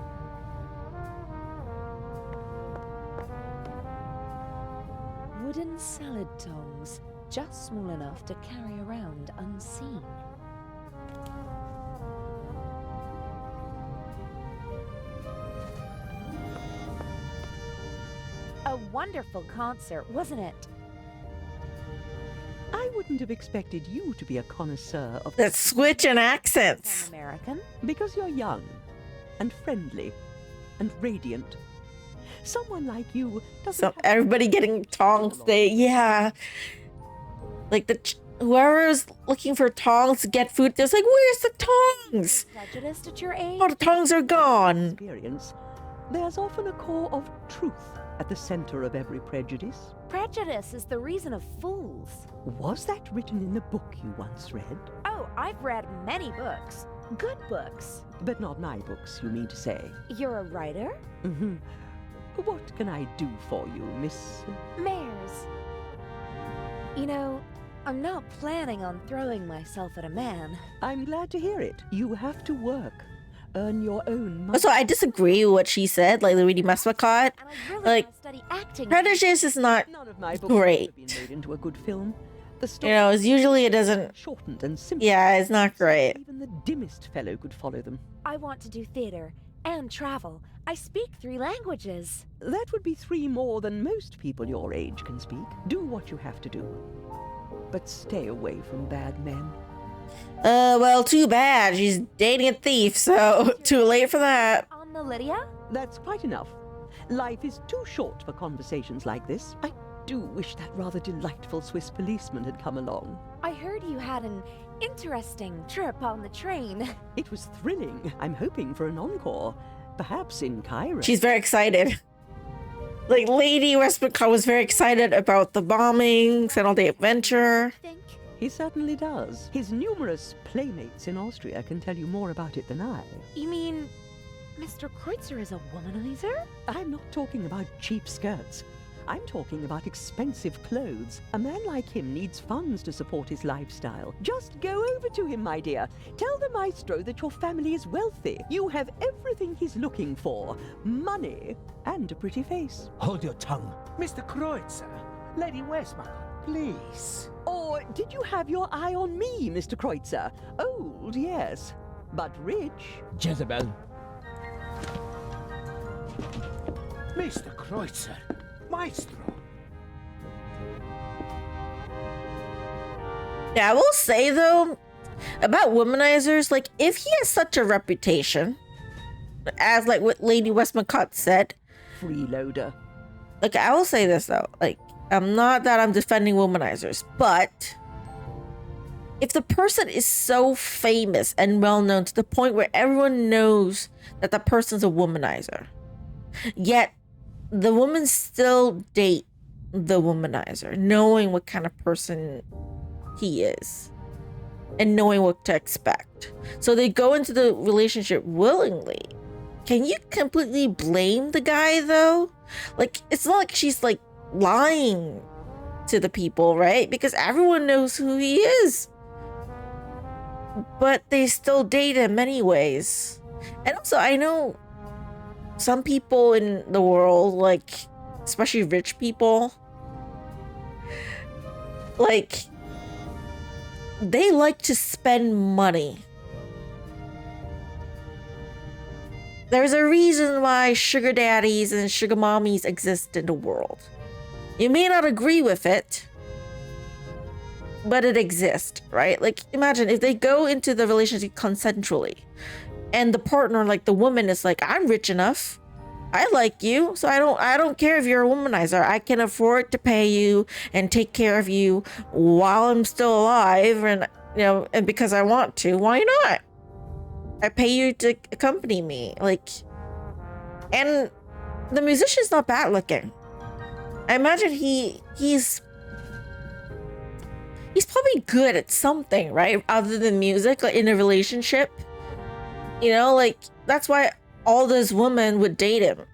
Wooden salad tongs, just small enough to carry around unseen. A wonderful concert, wasn't it? I wouldn't have expected you to be a connoisseur of That switch in accents. American? because you're young and friendly and radiant. Someone like you doesn't So have everybody getting tongs. Yeah. Like whoever's looking for tongs to get food, there's like, where's the tongs? Prejudiced at your age? All the tongs are gone. experience. There's often a core of truth at the center of every prejudice. Prejudice is the reason of fools. Was that written in the book you once read? Oh, I've read many books. Good books. But not my books, you mean to say? You're a writer? Mm-hmm. What can I do for you, Miss... Mares. You know, I'm not planning on throwing myself at a man. I'm glad to hear it. You have to work. Earn your own money. Also, I disagree with what she said. Like, the really mess with caught. And I really Like, want to study acting. Prejudice is not None of my books great. have been made into a good film. The You story know, it's usually it doesn't. shortened and simple. Yeah, it's not great. Even the dimmest fellow could follow them. I want to do theater and travel. I speak 3 languages. That would be 3 more than most people your age can speak. Do what you have to do. But stay away from bad men. Well, too bad. She's dating a thief, so too late for that. On the Lydia? That's quite enough. Life is too short for conversations like this. do wish that rather delightful Swiss policeman had come along. I heard you had an interesting trip on the train. It was thrilling. I'm hoping for an encore. Perhaps in Cairo. She's very excited. Like, Lady Westmacott was very excited about the bombings and all the adventure. He certainly does. His numerous playmates in Austria can tell you more about it than I. You mean Mr. Kreutzer is a womanizer? I'm not talking about cheap skirts. I'm talking about expensive clothes. A man like him needs funds to support his lifestyle. Just go over to him, my dear. Tell the maestro that your family is wealthy. You have everything he's looking for. Money and a pretty face. Hold your tongue. Mr. Kreutzer, Lady Westmacott, please. Or did you have your eye on me, Mr. Kreutzer? Old, yes, but rich. Jezebel. Mr. Kreutzer, Maestro. Yeah, I will say though, about womanizers, like, if he has such a reputation, as like what Lady Westmacott said, freeloader. Like, I will say this though, like, I'm not that I'm defending womanizers, but if the person is so famous and well known to the point where everyone knows that the person's a womanizer, yet the women still date the womanizer, knowing what kind of person he is and knowing what to expect. So they go into the relationship willingly. Can you completely blame the guy though? Like, it's not like she's like lying to the people, right? Because everyone knows who he is. But they still date him anyways. And also, I know some people in the world, like, especially rich people, like, they like to spend money. There's a reason why sugar daddies and sugar mommies exist in the world. You may not agree with it, but it exists, right? Like, imagine if they go into the relationship consensually and the partner, like the woman, is like, I'm rich enough, I like you, so I don't care if you're a womanizer. I can afford to pay you and take care of you while I'm still alive, and and because I want to. Why not? I pay you to accompany me, like. And the musician's not bad looking. I imagine he's probably good at something, right? Other than music, like in a relationship. Like, that's why all those women would date him.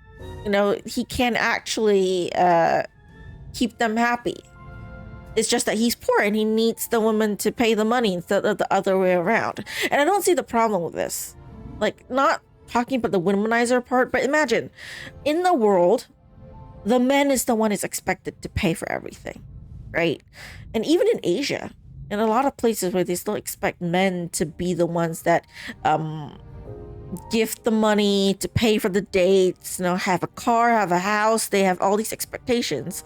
He can actually keep them happy. It's just that he's poor and he needs the woman to pay the money instead of the other way around. And I don't see the problem with this. Like, not talking about the womanizer part, but imagine, in the world, the man is the one who's expected to pay for everything, right? And even in Asia, in a lot of places where they still expect men to be the ones that gift the money, to pay for the dates, have a car, have a house, they have all these expectations,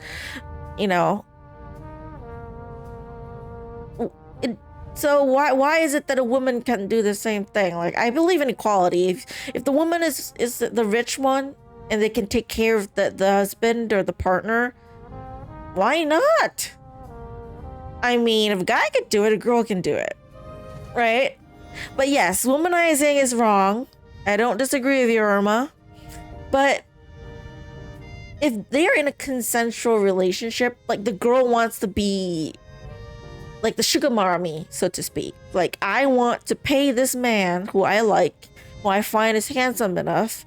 So why is it that a woman can do the same thing? Like, I believe in equality. If the woman is the rich one and they can take care of the husband or the partner, why not? I mean, if a guy could do it, a girl can do it, right? But yes, womanizing is wrong. I don't disagree with you, Irma. But if they're in a consensual relationship, like, the girl wants to be like the sugar mommy, so to speak. Like, I want to pay this man who I like, who I find is handsome enough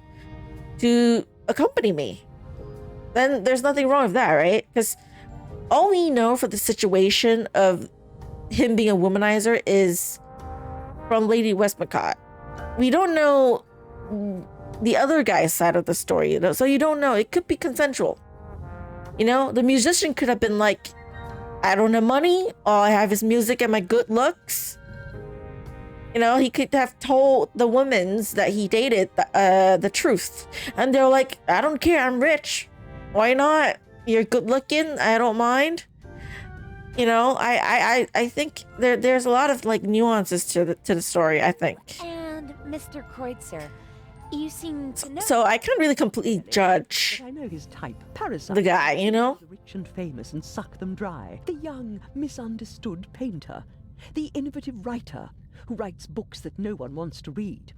to accompany me. Then there's nothing wrong with that, right? Because all we know for the situation of him being a womanizer is from Lady Westmacott. We don't know the other guy's side of the story, so you don't know. It could be consensual. The musician could have been like, I don't have money, all I have is music and my good looks. He could have told the women that he dated the truth. And they're like, I don't care, I'm rich. Why not? You're good looking, I don't mind. I think there's a lot of like nuances to the story, I think. And Mr. Kreutzer, You seem to know. So I can't really completely judge But I know his type. Parasite. the guy, you know? The rich and famous and suck them dry. The young, misunderstood painter. The innovative writer who writes books that no one wants to read.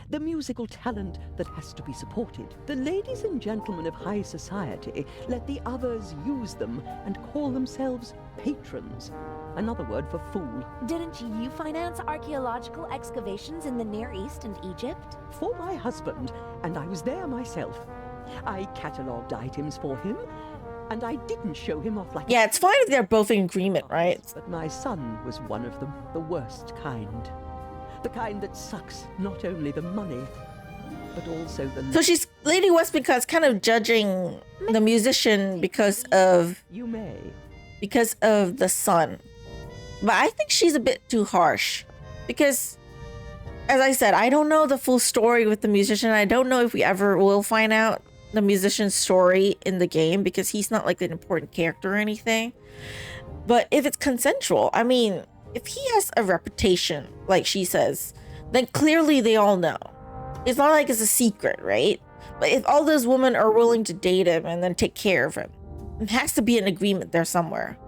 The musical talent that has to be supported. The ladies and gentlemen of high society let the others use them and call themselves patrons. Another word for fool. Didn't you finance archaeological excavations in the Near East and Egypt? For my husband, and I was there myself. I catalogued items for him, and I didn't show him off like... Yeah, it's fine if they're both in agreement, right? But my son was one of them, the worst kind. The kind that sucks not only the money, but also the... So she's Lady Westmacott's kind of judging the musician because of the son. But I think she's a bit too harsh. Because, as I said, I don't know the full story with the musician. I don't know if we ever will find out the musician's story in the game, because he's not like an important character or anything. But if it's consensual, I mean, if he has a reputation, like she says, then clearly they all know. It's not like it's a secret, right? But if all those women are willing to date him and then take care of him, it has to be an agreement there somewhere.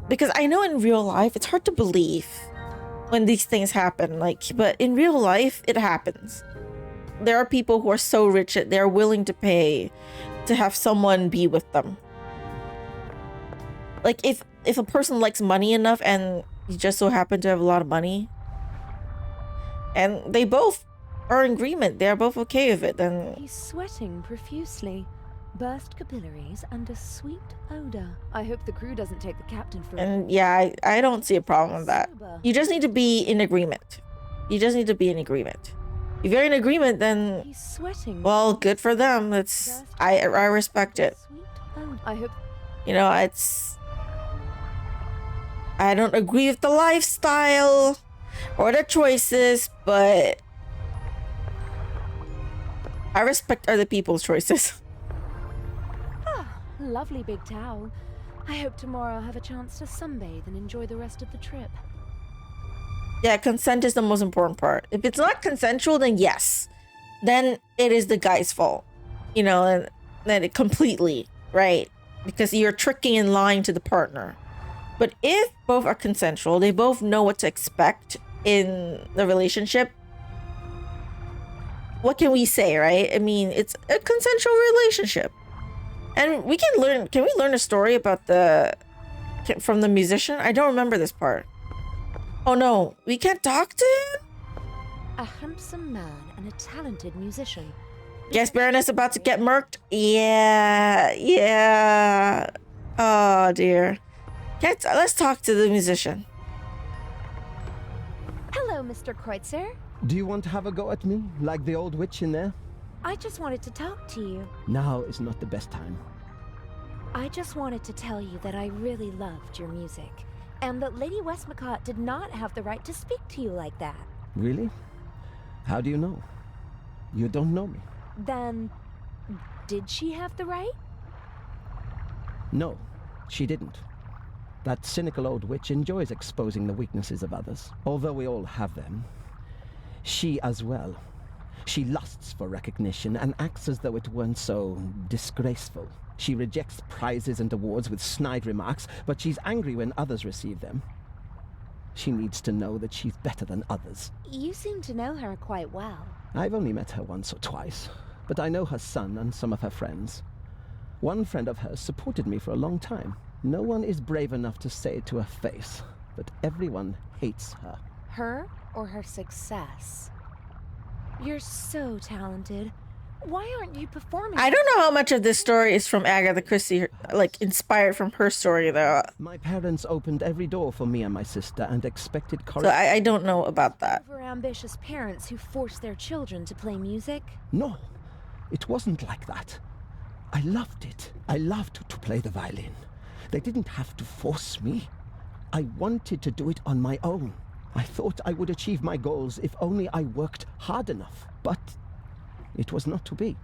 Because I know in real life, it's hard to believe when these things happen. But in real life, it happens. There are people who are so rich that they're willing to pay to have someone be with them. Like if a person likes money enough and you just so happen to have a lot of money, and they both are in agreement, they're both okay with it, then... He's sweating profusely. Burst capillaries and a sweet odor. I hope the crew doesn't take the captain for... And yeah, I don't see a problem with that. You just need to be in agreement. You just need to be in agreement. If you're in agreement, then... He's sweating. Well, good for them. That's... I respect it. I hope... You know, it's... I don't agree with the lifestyle or the choices, but I respect other people's choices. Lovely big towel. I hope tomorrow I'll have a chance to sunbathe and enjoy the rest of the trip. Yeah, consent is the most important part. If it's not consensual, then yes. Then it is the guy's fault. You know, and then it completely, right? Because you're tricking and lying to the partner. But if both are consensual, they both know what to expect in the relationship, what can we say, right? I mean, it's a consensual relationship. And we can learn... Can we learn a story about from the musician? I don't remember this part. Oh no, we can't talk to him? A handsome man and a talented musician. Yes, Baroness about to get murked? Yeah. Oh dear. Let's talk to the musician. Hello, Mr. Kreutzer. Do you want to have a go at me, like the old witch in there? I just wanted to talk to you. Now is not the best time. I just wanted to tell you that I really loved your music, and that Lady Westmacott did not have the right to speak to you like that. Really? How do you know? You don't know me. Then, did she have the right? No, she didn't. That cynical old witch enjoys exposing the weaknesses of others, although we all have them. She as well. She lusts for recognition and acts as though it weren't so disgraceful. She rejects prizes and awards with snide remarks, but she's angry when others receive them. She needs to know that she's better than others. You seem to know her quite well. I've only met her once or twice, but I know her son and some of her friends. One friend of hers supported me for a long time. No one is brave enough to say it to her face, but everyone hates her. Her or her success? You're so talented. Why aren't you performing? I don't know how much of this story is from Agatha Christie, like inspired from her story though. My parents opened every door for me and my sister and expected courage. So I don't know about that. Over-ambitious parents who force their children to play music? No, it wasn't like that. I loved it. I loved to play the violin. They didn't have to force me. I wanted to do it on my own. I thought I would achieve my goals if only I worked hard enough, but it was not to be.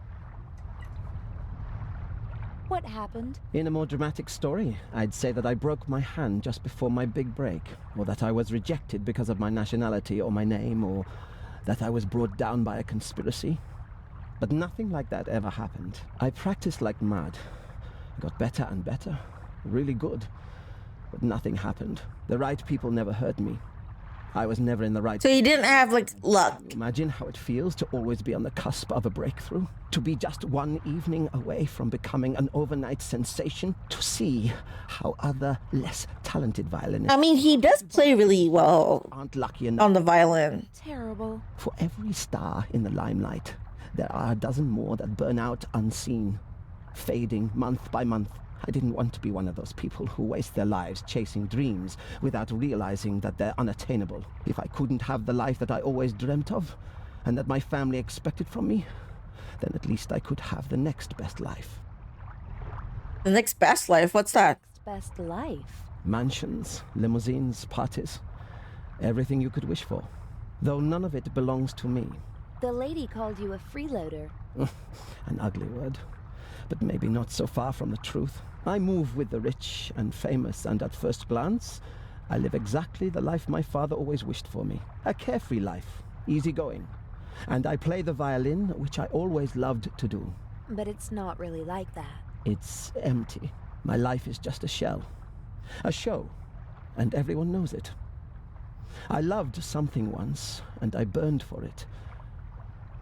What happened? In a more dramatic story, I'd say that I broke my hand just before my big break, or that I was rejected because of my nationality or my name, or that I was brought down by a conspiracy. But nothing like that ever happened. I practiced like mad. I got better and better. Really good. But nothing happened. The right people never heard me. I was never in the right... So you didn't have, like, luck. Imagine how it feels to always be on the cusp of a breakthrough. To be just one evening away from becoming an overnight sensation. To see how other, less talented violinists... I mean, he does play really well aren't lucky enough on the violin. Terrible. For every star in the limelight, there are a dozen more that burn out unseen, fading month by month. I didn't want to be one of those people who waste their lives chasing dreams without realizing that they're unattainable. If I couldn't have the life that I always dreamt of, and that my family expected from me, then at least I could have the next best life. The next best life? What's that? Best life? Mansions, limousines, parties. Everything you could wish for. Though none of it belongs to me. The lady called you a freeloader. An ugly word. But maybe not so far from the truth. I move with the rich and famous, and at first glance, I live exactly the life my father always wished for me. A carefree life, easygoing. And I play the violin, which I always loved to do. But it's not really like that. It's empty. My life is just a shell. A show, and everyone knows it. I loved something once, and I burned for it.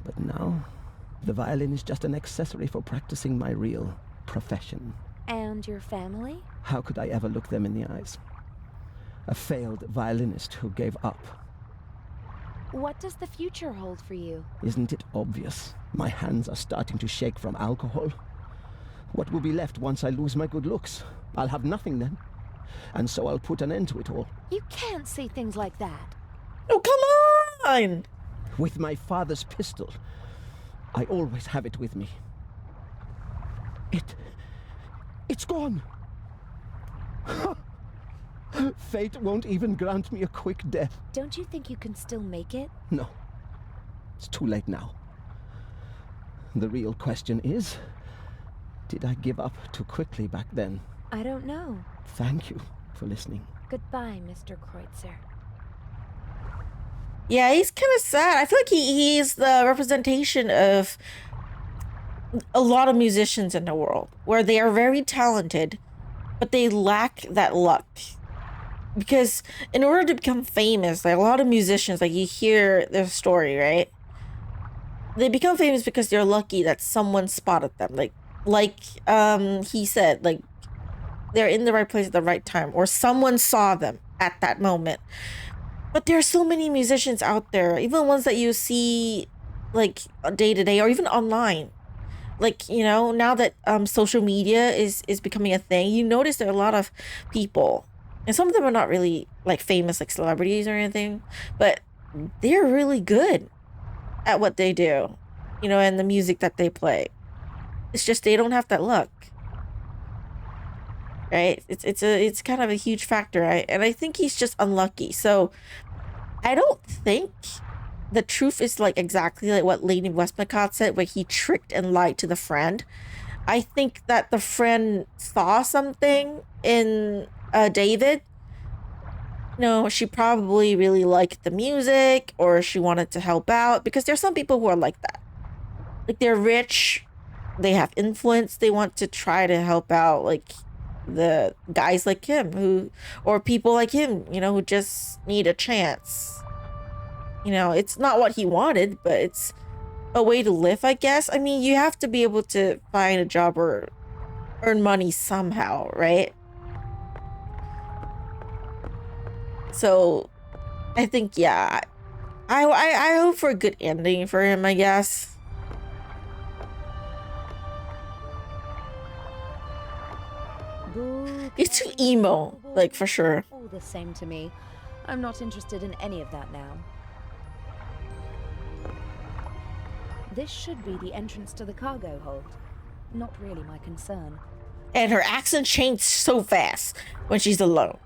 But now, the violin is just an accessory for practicing my real profession. And your family? How could I ever look them in the eyes? A failed violinist who gave up. What does the future hold for you? Isn't it obvious? My hands are starting to shake from alcohol. What will be left once I lose my good looks? I'll have nothing then. And so I'll put an end to it all. You can't say things like that. Oh, come on! With my father's pistol. I always have it with me. It's gone! Fate won't even grant me a quick death. Don't you think you can still make it? No. It's too late now. The real question is, did I give up too quickly back then? I don't know. Thank you for listening. Goodbye, Mr. Kreutzer. Yeah, he's kind of sad. I feel like he's the representation of a lot of musicians in the world, where they are very talented, but they lack that luck. Because in order to become famous, like a lot of musicians, like you hear their story, right? They become famous because they're lucky that someone spotted them. Like he said, like they're in the right place at the right time, or someone saw them at that moment. But there are so many musicians out there, even ones that you see like day to day or even online. Like, you know, now that social media is becoming a thing, you notice there are a lot of people, and some of them are not really like famous, like celebrities or anything, but they're really good at what they do, you know, and the music that they play. It's just they don't have that luck, right? It's kind of a huge factor, right? And I think he's just unlucky. So I don't think the truth is like exactly like what Lady Westmacott said, where he tricked and lied to the friend. I think that the friend saw something in David. No, she probably really liked the music, or she wanted to help out, because there's some people who are like that. Like, they're rich, they have influence, they want to try to help out like the guys like him, who, or people like him, you know, who just need a chance. You know, it's not what he wanted, but it's a way to live, I guess. I mean, you have to be able to find a job or earn money somehow, right? So I think, yeah, I hope for a good ending for him, I guess. He's too emo, like, for sure. All the same to me. I'm not interested in any of that now. This should be the entrance to the cargo hold. Not really my concern. And her accent changed so fast when she's alone.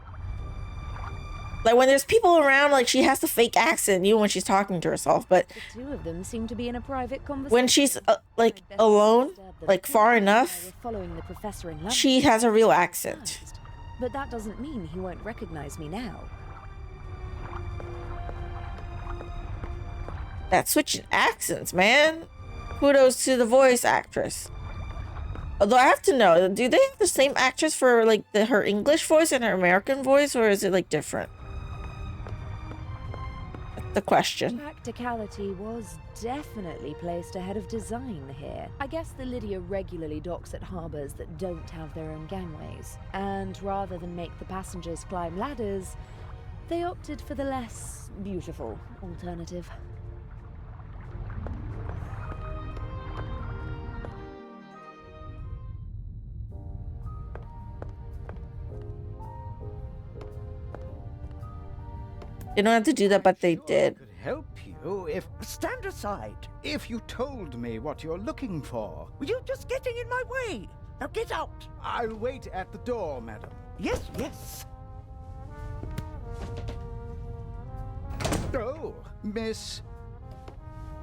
Like, when there's people around, like, she has the fake accent, even when she's talking to herself, but The two of them seem to be in a private conversation. when she's, like, alone, like, far enough, Following the professor in London. she has a real accent. But that doesn't mean he won't recognize me now. That switching accents, man. Kudos to the voice actress. Although I have to know, do they have the same actress for like her English voice and her American voice, or is it like different? That's the question. Practicality was definitely placed ahead of design here. I guess the Lydia regularly docks at harbors that don't have their own gangways. And rather than make the passengers climb ladders, they opted for the less beautiful alternative. They don't have to do that, but they did. Could help you if... Stand aside. If you told me what you're looking for. You're just getting in my way. Now get out. I'll wait at the door, madam. Yes, yes. Oh, Miss...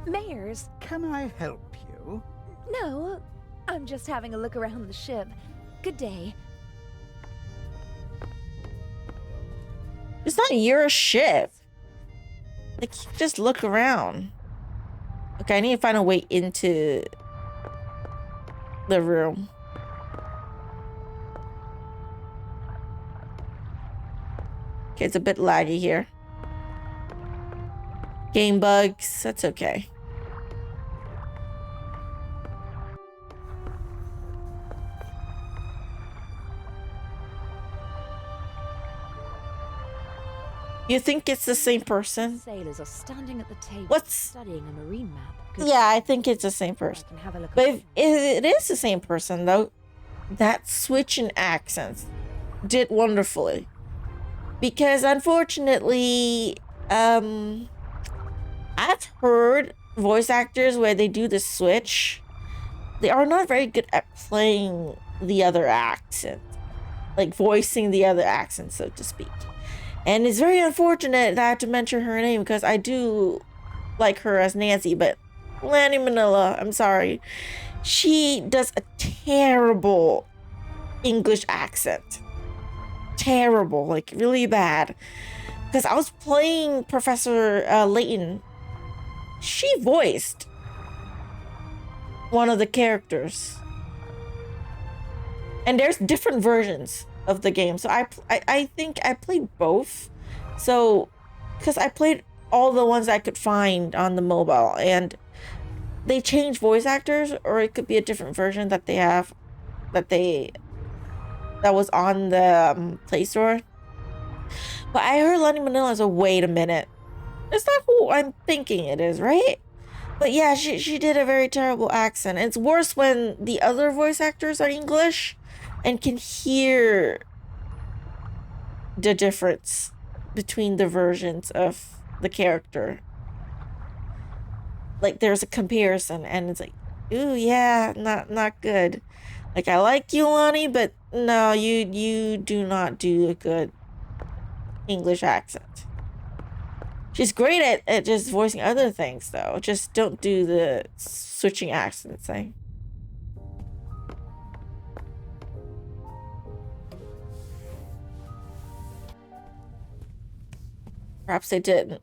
Mayers? Can I help you? No, I'm just having a look around the ship. Good day. It's not your ship. Like, just look around. Okay, I need to find a way into the room. Okay, it's a bit laggy here. Game bugs, that's okay. You think it's the same person? Sailors are standing at the table What's studying a marine map. Yeah, I think it's the same person. I can have a look. But if it is the same person, though, that switch in accents did wonderfully. Because unfortunately, I've heard voice actors where they do the switch. They are not very good at playing the other accent, like voicing the other accent, so to speak. And it's very unfortunate that I have to mention her name because I do like her as Nancy, but Lanny Manila, I'm sorry. She does a terrible English accent. Terrible, like really bad. Because I was playing Professor Layton. She voiced one of the characters. And there's different versions of the game. So I think I played both. So, because I played all the ones I could find on the mobile. And they change voice actors, or it could be a different version that they have, that was on the Play Store. But I heard Lenny Manila as a wait a minute. It's not who I'm thinking it is, right? But yeah, she did a very terrible accent. It's worse when the other voice actors are English and can hear the difference between the versions of the character. Like there's a comparison and it's like, ooh yeah, not good. Like I like you, Lonnie, but no, you do not do a good English accent. She's great at just voicing other things though. Just don't do the switching accent thing. Perhaps they did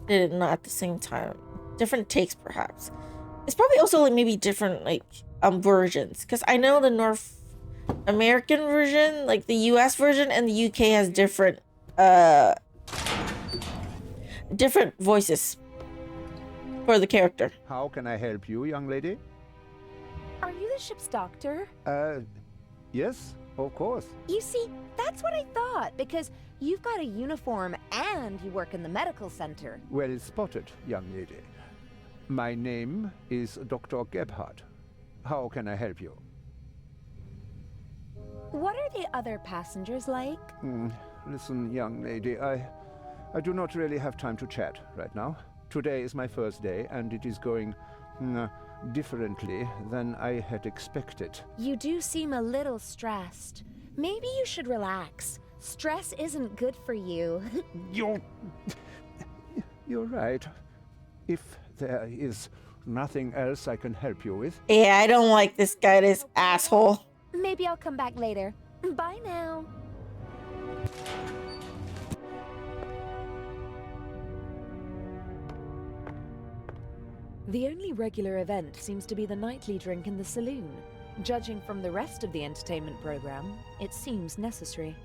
it not at the same time. Different takes, perhaps. It's probably also like maybe different like versions, because I know the North American version, like the US version, and the UK has different voices for the character. How can I help you, young lady? Are you the ship's doctor? Yes, of course. You see, that's what I thought, because you've got a uniform and you work in the medical center. Well spotted, young lady. My name is Dr. Gebhardt. How can I help you? What are the other passengers like? Listen, young lady, I do not really have time to chat right now. Today is my first day, and it is going differently than I had expected. You do seem a little stressed. Maybe you should relax. Stress isn't good for you. You're right. If there is nothing else I can help you with. Yeah, I don't like this guy, this asshole. Maybe I'll come back later. Bye now. The only regular event seems to be the nightly drink in the saloon. Judging from the rest of the entertainment program, it seems necessary.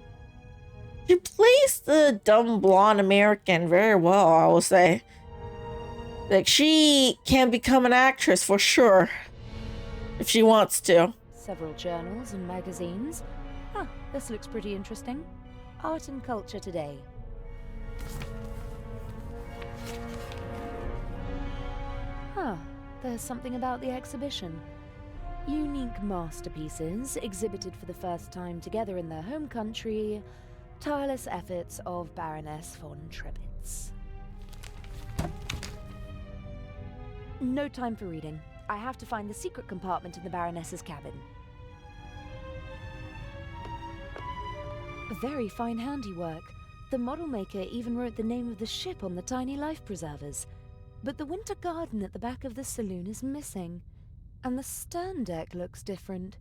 She plays the dumb blonde American very well, I will say. Like, she can become an actress for sure, if she wants to. Several journals and magazines. Huh, this looks pretty interesting. Art and Culture Today. Huh, there's something about the exhibition. Unique masterpieces exhibited for the first time together in their home country. Tireless efforts of Baroness von Trebitz. No time for reading. I have to find the secret compartment in the Baroness's cabin. Very fine handiwork. The model maker even wrote the name of the ship on the tiny life preservers. But the winter garden at the back of the saloon is missing. And the stern deck looks different.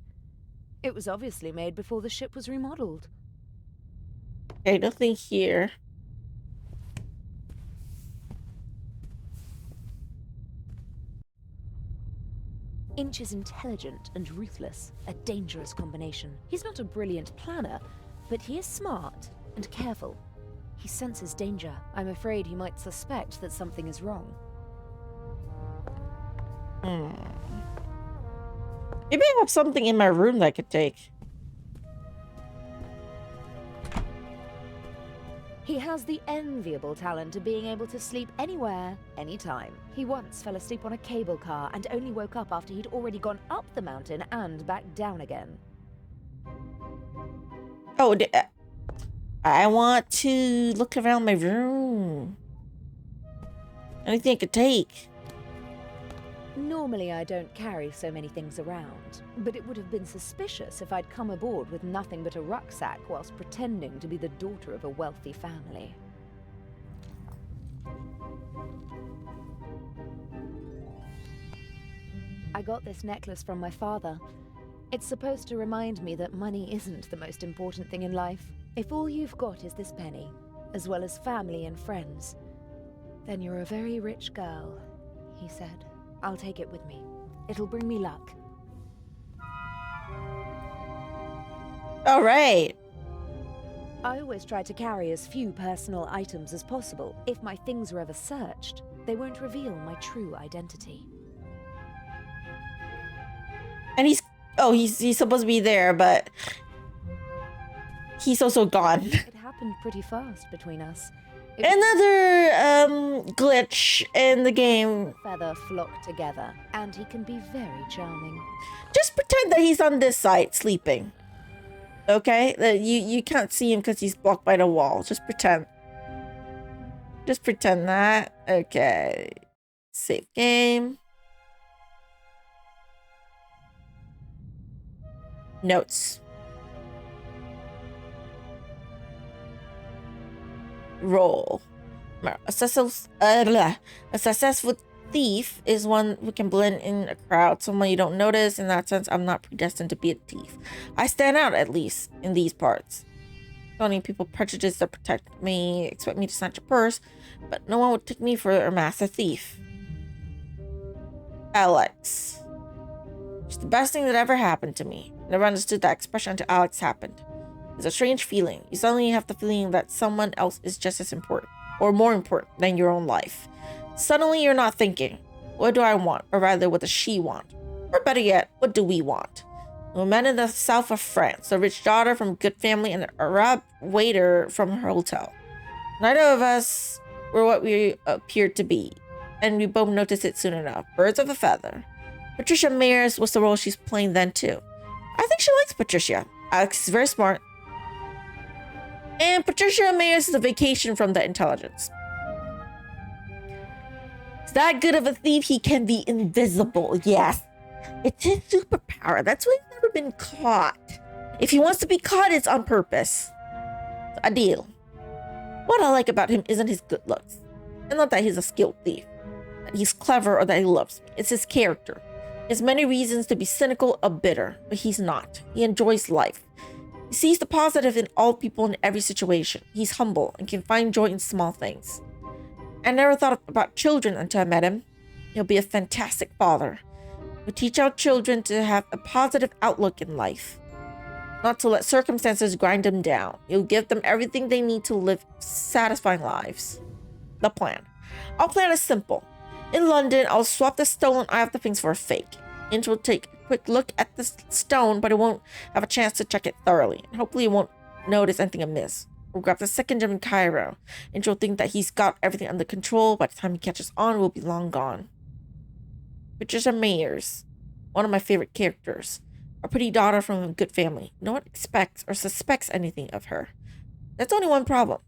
It was obviously made before the ship was remodeled. Okay, nothing here. Inch is intelligent and ruthless, a dangerous combination. He's not a brilliant planner, but he is smart and careful. He senses danger. I'm afraid he might suspect that something is wrong. Maybe I have something in my room that I could take. He has the enviable talent of being able to sleep anywhere, anytime. He once fell asleep on a cable car and only woke up after he'd already gone up the mountain and back down again. Oh, I want to look around my room. Anything I could take. Normally I don't carry so many things around, but it would have been suspicious if I'd come aboard with nothing but a rucksack whilst pretending to be the daughter of a wealthy family. I got this necklace from my father. It's supposed to remind me that money isn't the most important thing in life. If all you've got is this penny, as well as family and friends, then you're a very rich girl, he said. I'll take it with me. It'll bring me luck. All right. I always try to carry as few personal items as possible. If my things are ever searched, they won't reveal my true identity. And he's supposed to be there, but he's also gone. It happened pretty fast between us. Another glitch in the game. Feather flock together, and he can be very charming. Just pretend that he's on this side sleeping. Okay? You can't see him because he's blocked by the wall. Just pretend. Just pretend that. Okay. Save game. Notes. Roll. A successful thief is one who can blend in a crowd, someone you don't notice. In that sense, I'm not predestined to be a thief. I stand out, at least, in these parts. Only people prejudiced to protect me, expect me to snatch a purse, but no one would take me for a master thief. Alex. It's the best thing that ever happened to me. Never understood that expression until Alex happened. It's a strange feeling. You suddenly have the feeling that someone else is just as important, or more important, than your own life. Suddenly you're not thinking, what do I want? Or rather, what does she want? Or better yet, what do we want? We met in the south of France, a rich daughter from good family and an Arab waiter from her hotel. Neither of us were what we appeared to be, and we both noticed it soon enough. Birds of a feather. Patricia Mayers was the role she's playing then too. I think she likes Patricia. Alex is very smart. And Patricia Mayers is a vacation from the intelligence. He's that good of a thief, he can be invisible. Yes. It's his superpower. That's why he's never been caught. If he wants to be caught, it's on purpose. A deal. What I like about him isn't his good looks. And not that he's a skilled thief. That he's clever or that he loves me. It's his character. He has many reasons to be cynical or bitter, but he's not. He enjoys life. He sees the positive in all people in every situation. He's humble and can find joy in small things. I never thought about children until I met him. He'll be a fantastic father. He'll teach our children to have a positive outlook in life, not to let circumstances grind them down. He'll give them everything they need to live satisfying lives. The plan. Our plan is simple. In London, I'll swap the stolen Eye of the Sphinx for a fake. Inch will take a quick look at the stone, but it won't have a chance to check it thoroughly. And hopefully it won't notice anything amiss. We'll grab the second gem in Cairo. Inch will think that he's got everything under control. By the time he catches on, we'll be long gone. Patricia Mayers, one of my favorite characters. A pretty daughter from a good family. No one expects or suspects anything of her. That's only one problem.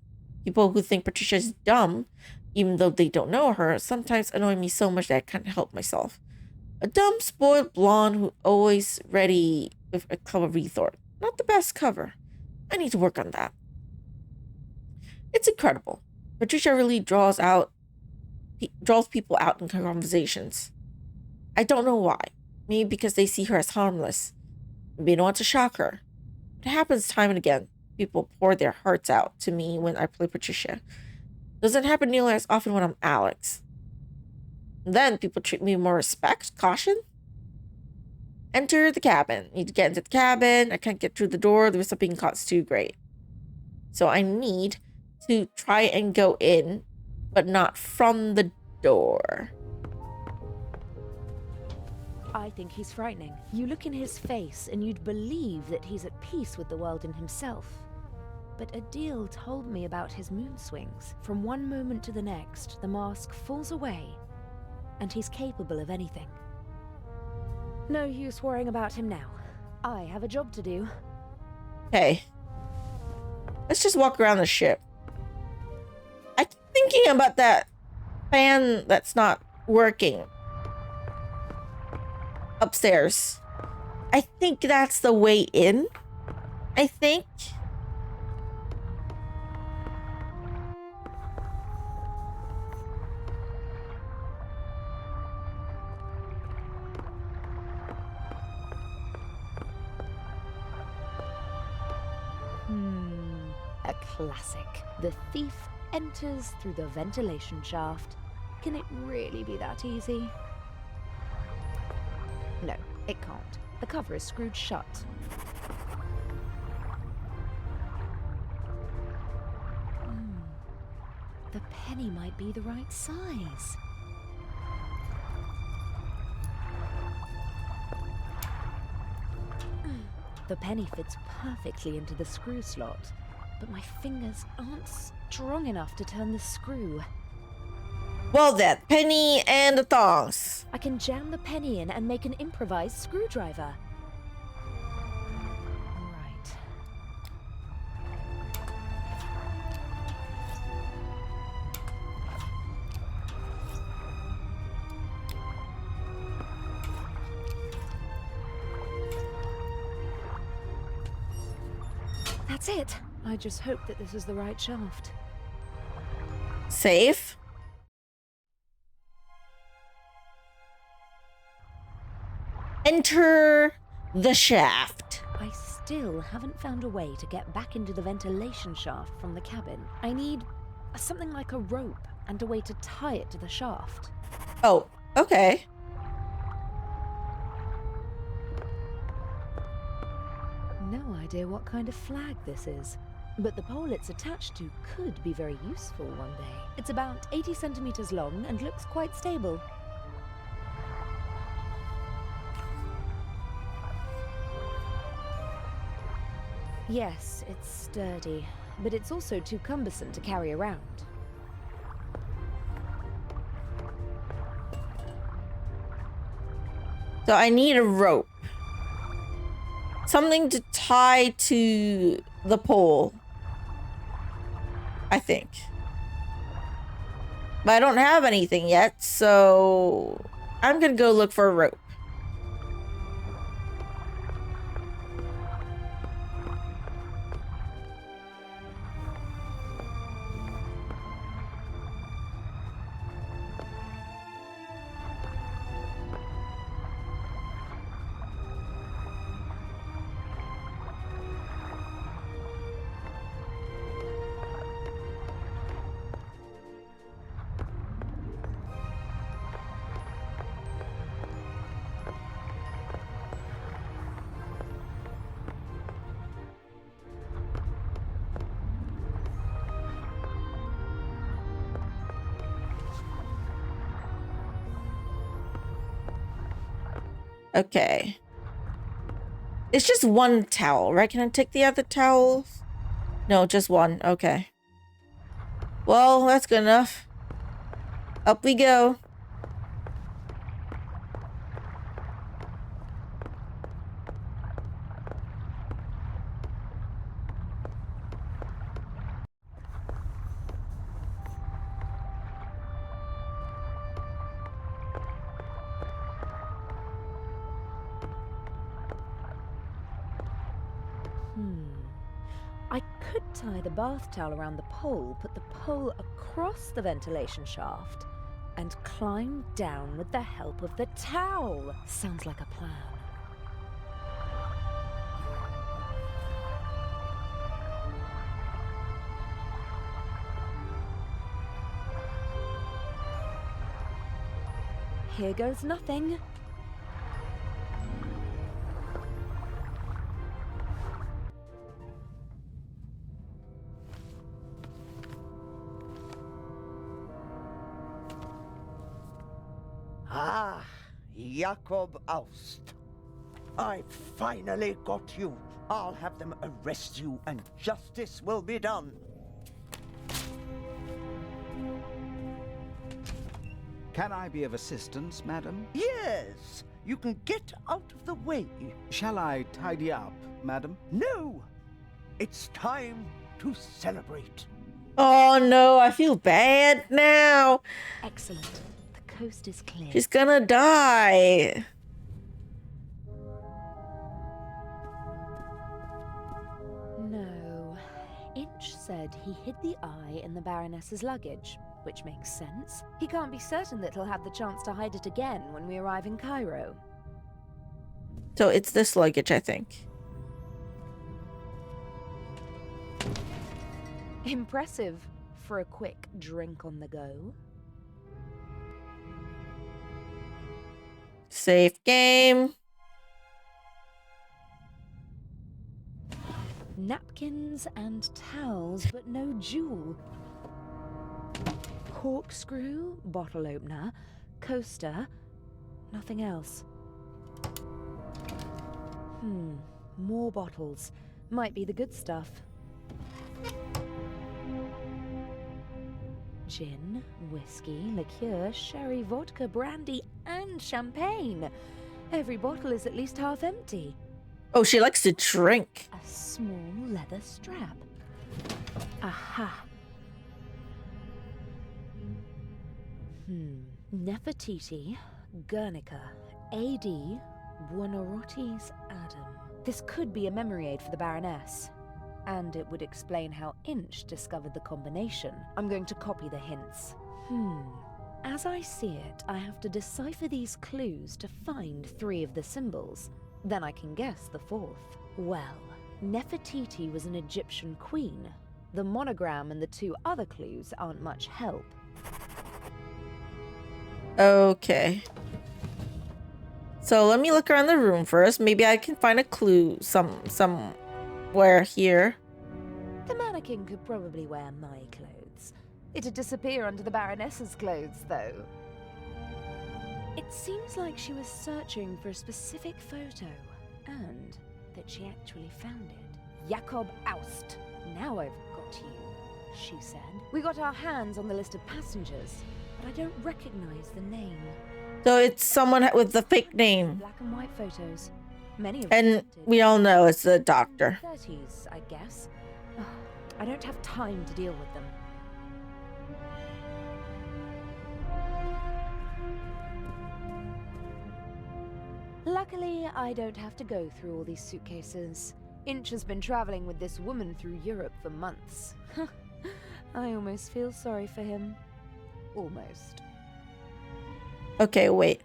People who think Patricia is dumb, even though they don't know her, sometimes annoy me so much that I can't help myself. A dumb, spoiled blonde who always ready with a clever retort. Not the best cover. I need to work on that. It's incredible. Patricia really draws people out in conversations. I don't know why. Maybe because they see her as harmless. Maybe they don't want to shock her. It happens time and again. People pour their hearts out to me when I play Patricia. Doesn't happen nearly as often when I'm Alex. Then people treat me with more respect, caution. Enter the cabin. Need to get into the cabin. I can't get through the door. The risk of being caught is too great. So I need to try and go in, but not from the door. I think he's frightening. You look in his face and you'd believe that he's at peace with the world and himself. But Adil told me about his moon swings. From one moment to the next, the mask falls away, and he's capable of anything. No use worrying about him now. I have a job to do. Okay. Let's just walk around the ship. I keep thinking about that fan that's not working upstairs. I think that's the way in. I think. A classic. The thief enters through the ventilation shaft. Can it really be that easy? No, it can't. The cover is screwed shut. The penny might be the right size. The penny fits perfectly into the screw slot, but my fingers aren't strong enough to turn the screw. Well then, penny and the thongs. I can jam the penny in and make an improvised screwdriver. Right. That's it. I just hope that this is the right shaft. Safe. Enter the shaft. I still haven't found a way to get back into the ventilation shaft from the cabin. I need something like a rope and a way to tie it to the shaft. Oh, okay. No idea what kind of flag this is, but the pole it's attached to could be very useful one day. It's about 80 centimeters long and looks quite stable. Yes, it's sturdy, but it's also too cumbersome to carry around. So I need a rope. Something to tie to the pole, I think. But I don't have anything yet, so I'm gonna go look for a rope. Okay. It's just one towel, right? Can I take the other towels? No, just one. Okay. Well, that's good enough. Up we go. I could tie the bath towel around the pole, put the pole across the ventilation shaft, and climb down with the help of the towel. Sounds like a plan. Here goes nothing. Ah, Jakob Aust. I finally got you. I'll have them arrest you and justice will be done. Can I be of assistance, madam? Yes, you can get out of the way. Shall I tidy up, madam? No! It's time to celebrate. Oh no, I feel bad now. Excellent. The coast is clear. She's gonna die. No. Inch said he hid the eye in the Baroness's luggage, which makes sense. He can't be certain that he'll have the chance to hide it again when we arrive in Cairo. So it's this luggage, I think. Impressive for a quick drink on the go. Safe game. Napkins and towels, but no jewel. Corkscrew, bottle opener, coaster, nothing else. More bottles. Might be the good stuff. Gin, whiskey, liqueur, sherry, vodka, brandy, and champagne. Every bottle is at least half empty. Oh, she likes to drink. A small leather strap. Aha. Nefertiti, Guernica, A.D., Buonarroti's Adam. This could be a memory aid for the Baroness. And it would explain how Inch discovered the combination. I'm going to copy the hints. As I see it, I have to decipher these clues to find 3 of the symbols. Then I can guess the 4th. Well, Nefertiti was an Egyptian queen. The monogram and the 2 other clues aren't much help. Okay. So let me look around the room first. Maybe I can find a clue somewhere here. The mannequin could probably wear my clothes. It'd disappear under the Baroness's clothes, though. It seems like she was searching for a specific photo, and that she actually found it. Jakob Aust. Now I've got you, she said. We got our hands on the list of passengers, but I don't recognize the name. So it's someone with the fake name. Black and white photos. Many of And we all know it's the doctor. 30s, I guess. Ugh, I don't have time to deal with them. Luckily, I don't have to go through all these suitcases. Inch has been traveling with this woman through Europe for months. I almost feel sorry for him. Almost. Okay, wait.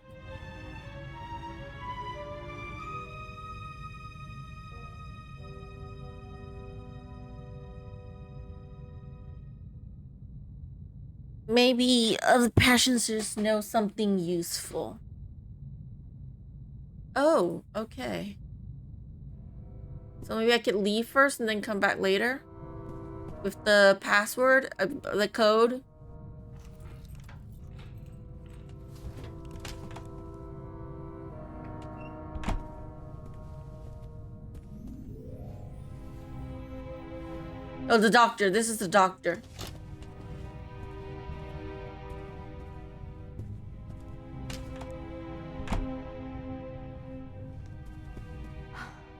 Maybe other passengers know something useful. Oh, okay. So maybe I could leave first and then come back later? With the password, the code? Oh, the doctor. This is the doctor.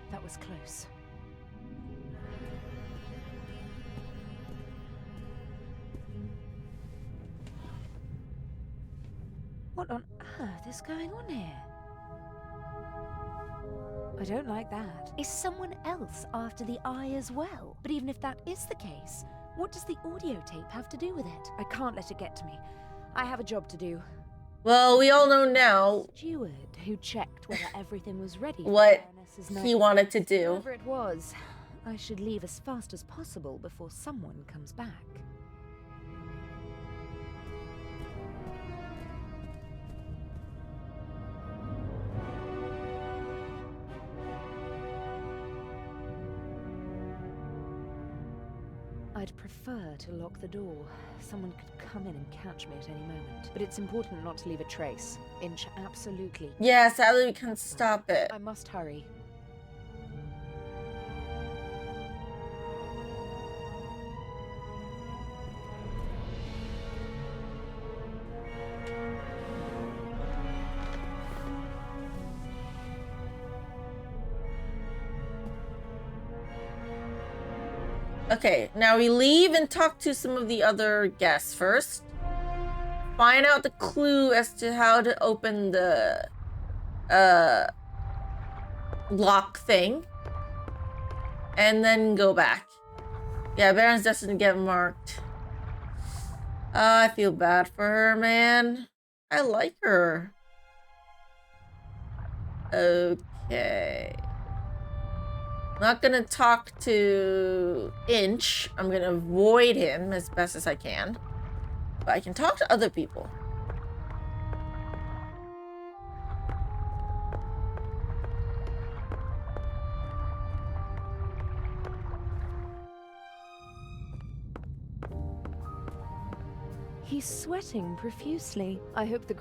That was close. What on earth is going on here? I don't like that. Is someone else after the eye as well? But even if that is the case, what does the audio tape have to do with it? I can't let it get to me. I have a job to do. Well, we all know now Steward who checked whether everything was ready. what for he wanted to do. Whatever it was, I should leave as fast as possible before someone comes back. I'd prefer to lock the door. Someone could come in and catch me at any moment. But it's important not to leave a trace. Inch, absolutely. Yeah, sadly we can't stop it. I must hurry. Okay, now we leave and talk to some of the other guests first. Find out the clue as to how to open the lock thing. And then go back. Yeah, Baron's destined to get marked. I feel bad for her, man. I like her. Okay. Not gonna talk to Inch. I'm gonna avoid him as best as I can. But I can talk to other people. He's sweating profusely. I hope the...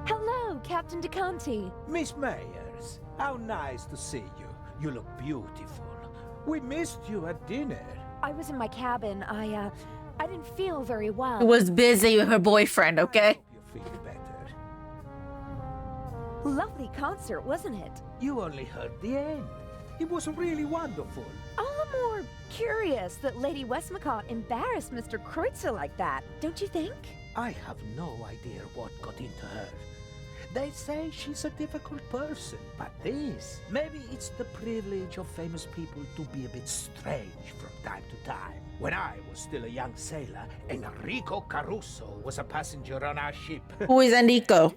Hello, Captain DeCanti. Miss Myers, how nice to see you. You look beautiful. We missed you at dinner. I was in my cabin. I didn't feel very well. Who was busy with her boyfriend, okay? You feel better. Lovely concert, wasn't it? You only heard the end. It was really wonderful. All the more curious that Lady Westmacott embarrassed Mr. Kreutzer like that, don't you think? I have no idea what got into her. They say she's a difficult person, but maybe it's the privilege of famous people to be a bit strange from time to time. When I was still a young sailor, Enrico Caruso was a passenger on our ship. Who is Enrico?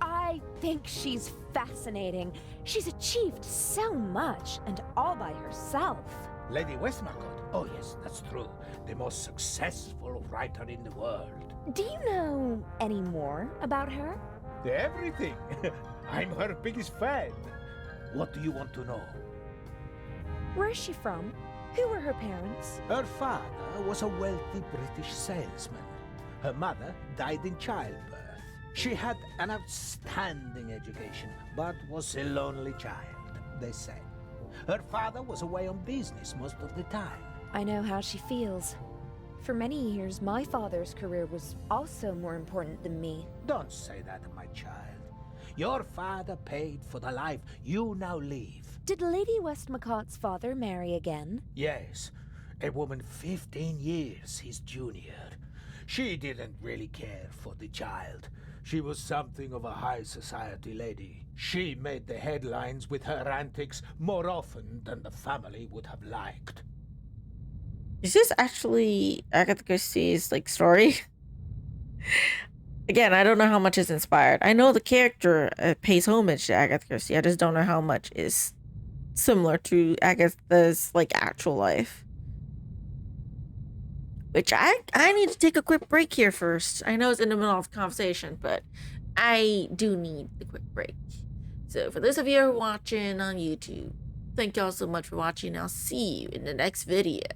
I think she's fascinating. She's achieved so much, and all by herself. Lady Westmacott? Oh yes, that's true. The most successful writer in the world. Do you know any more about her? Everything. I'm her biggest fan. What do you want to know? Where is she from? Who were her parents? Her father was a wealthy British salesman. Her mother died in childbirth. She had an outstanding education, but was a lonely child, they say. Her father was away on business most of the time. I know how she feels. For many years, my father's career was also more important than me. Don't say that, my child. Your father paid for the life you now live. Did Lady Westmacott's father marry again? Yes, a woman 15 years his junior. She didn't really care for the child. She was something of a high society lady. She made the headlines with her antics more often than the family would have liked. Is this actually Agatha Christie's story? Again, I don't know how much is inspired. I know the character pays homage to Agatha Christie. I just don't know how much is similar to Agatha's actual life. Which I need to take a quick break here first. I know it's in the middle of the conversation, but I do need the quick break. So for those of you who are watching on YouTube, thank y'all so much for watching. I'll see you in the next video.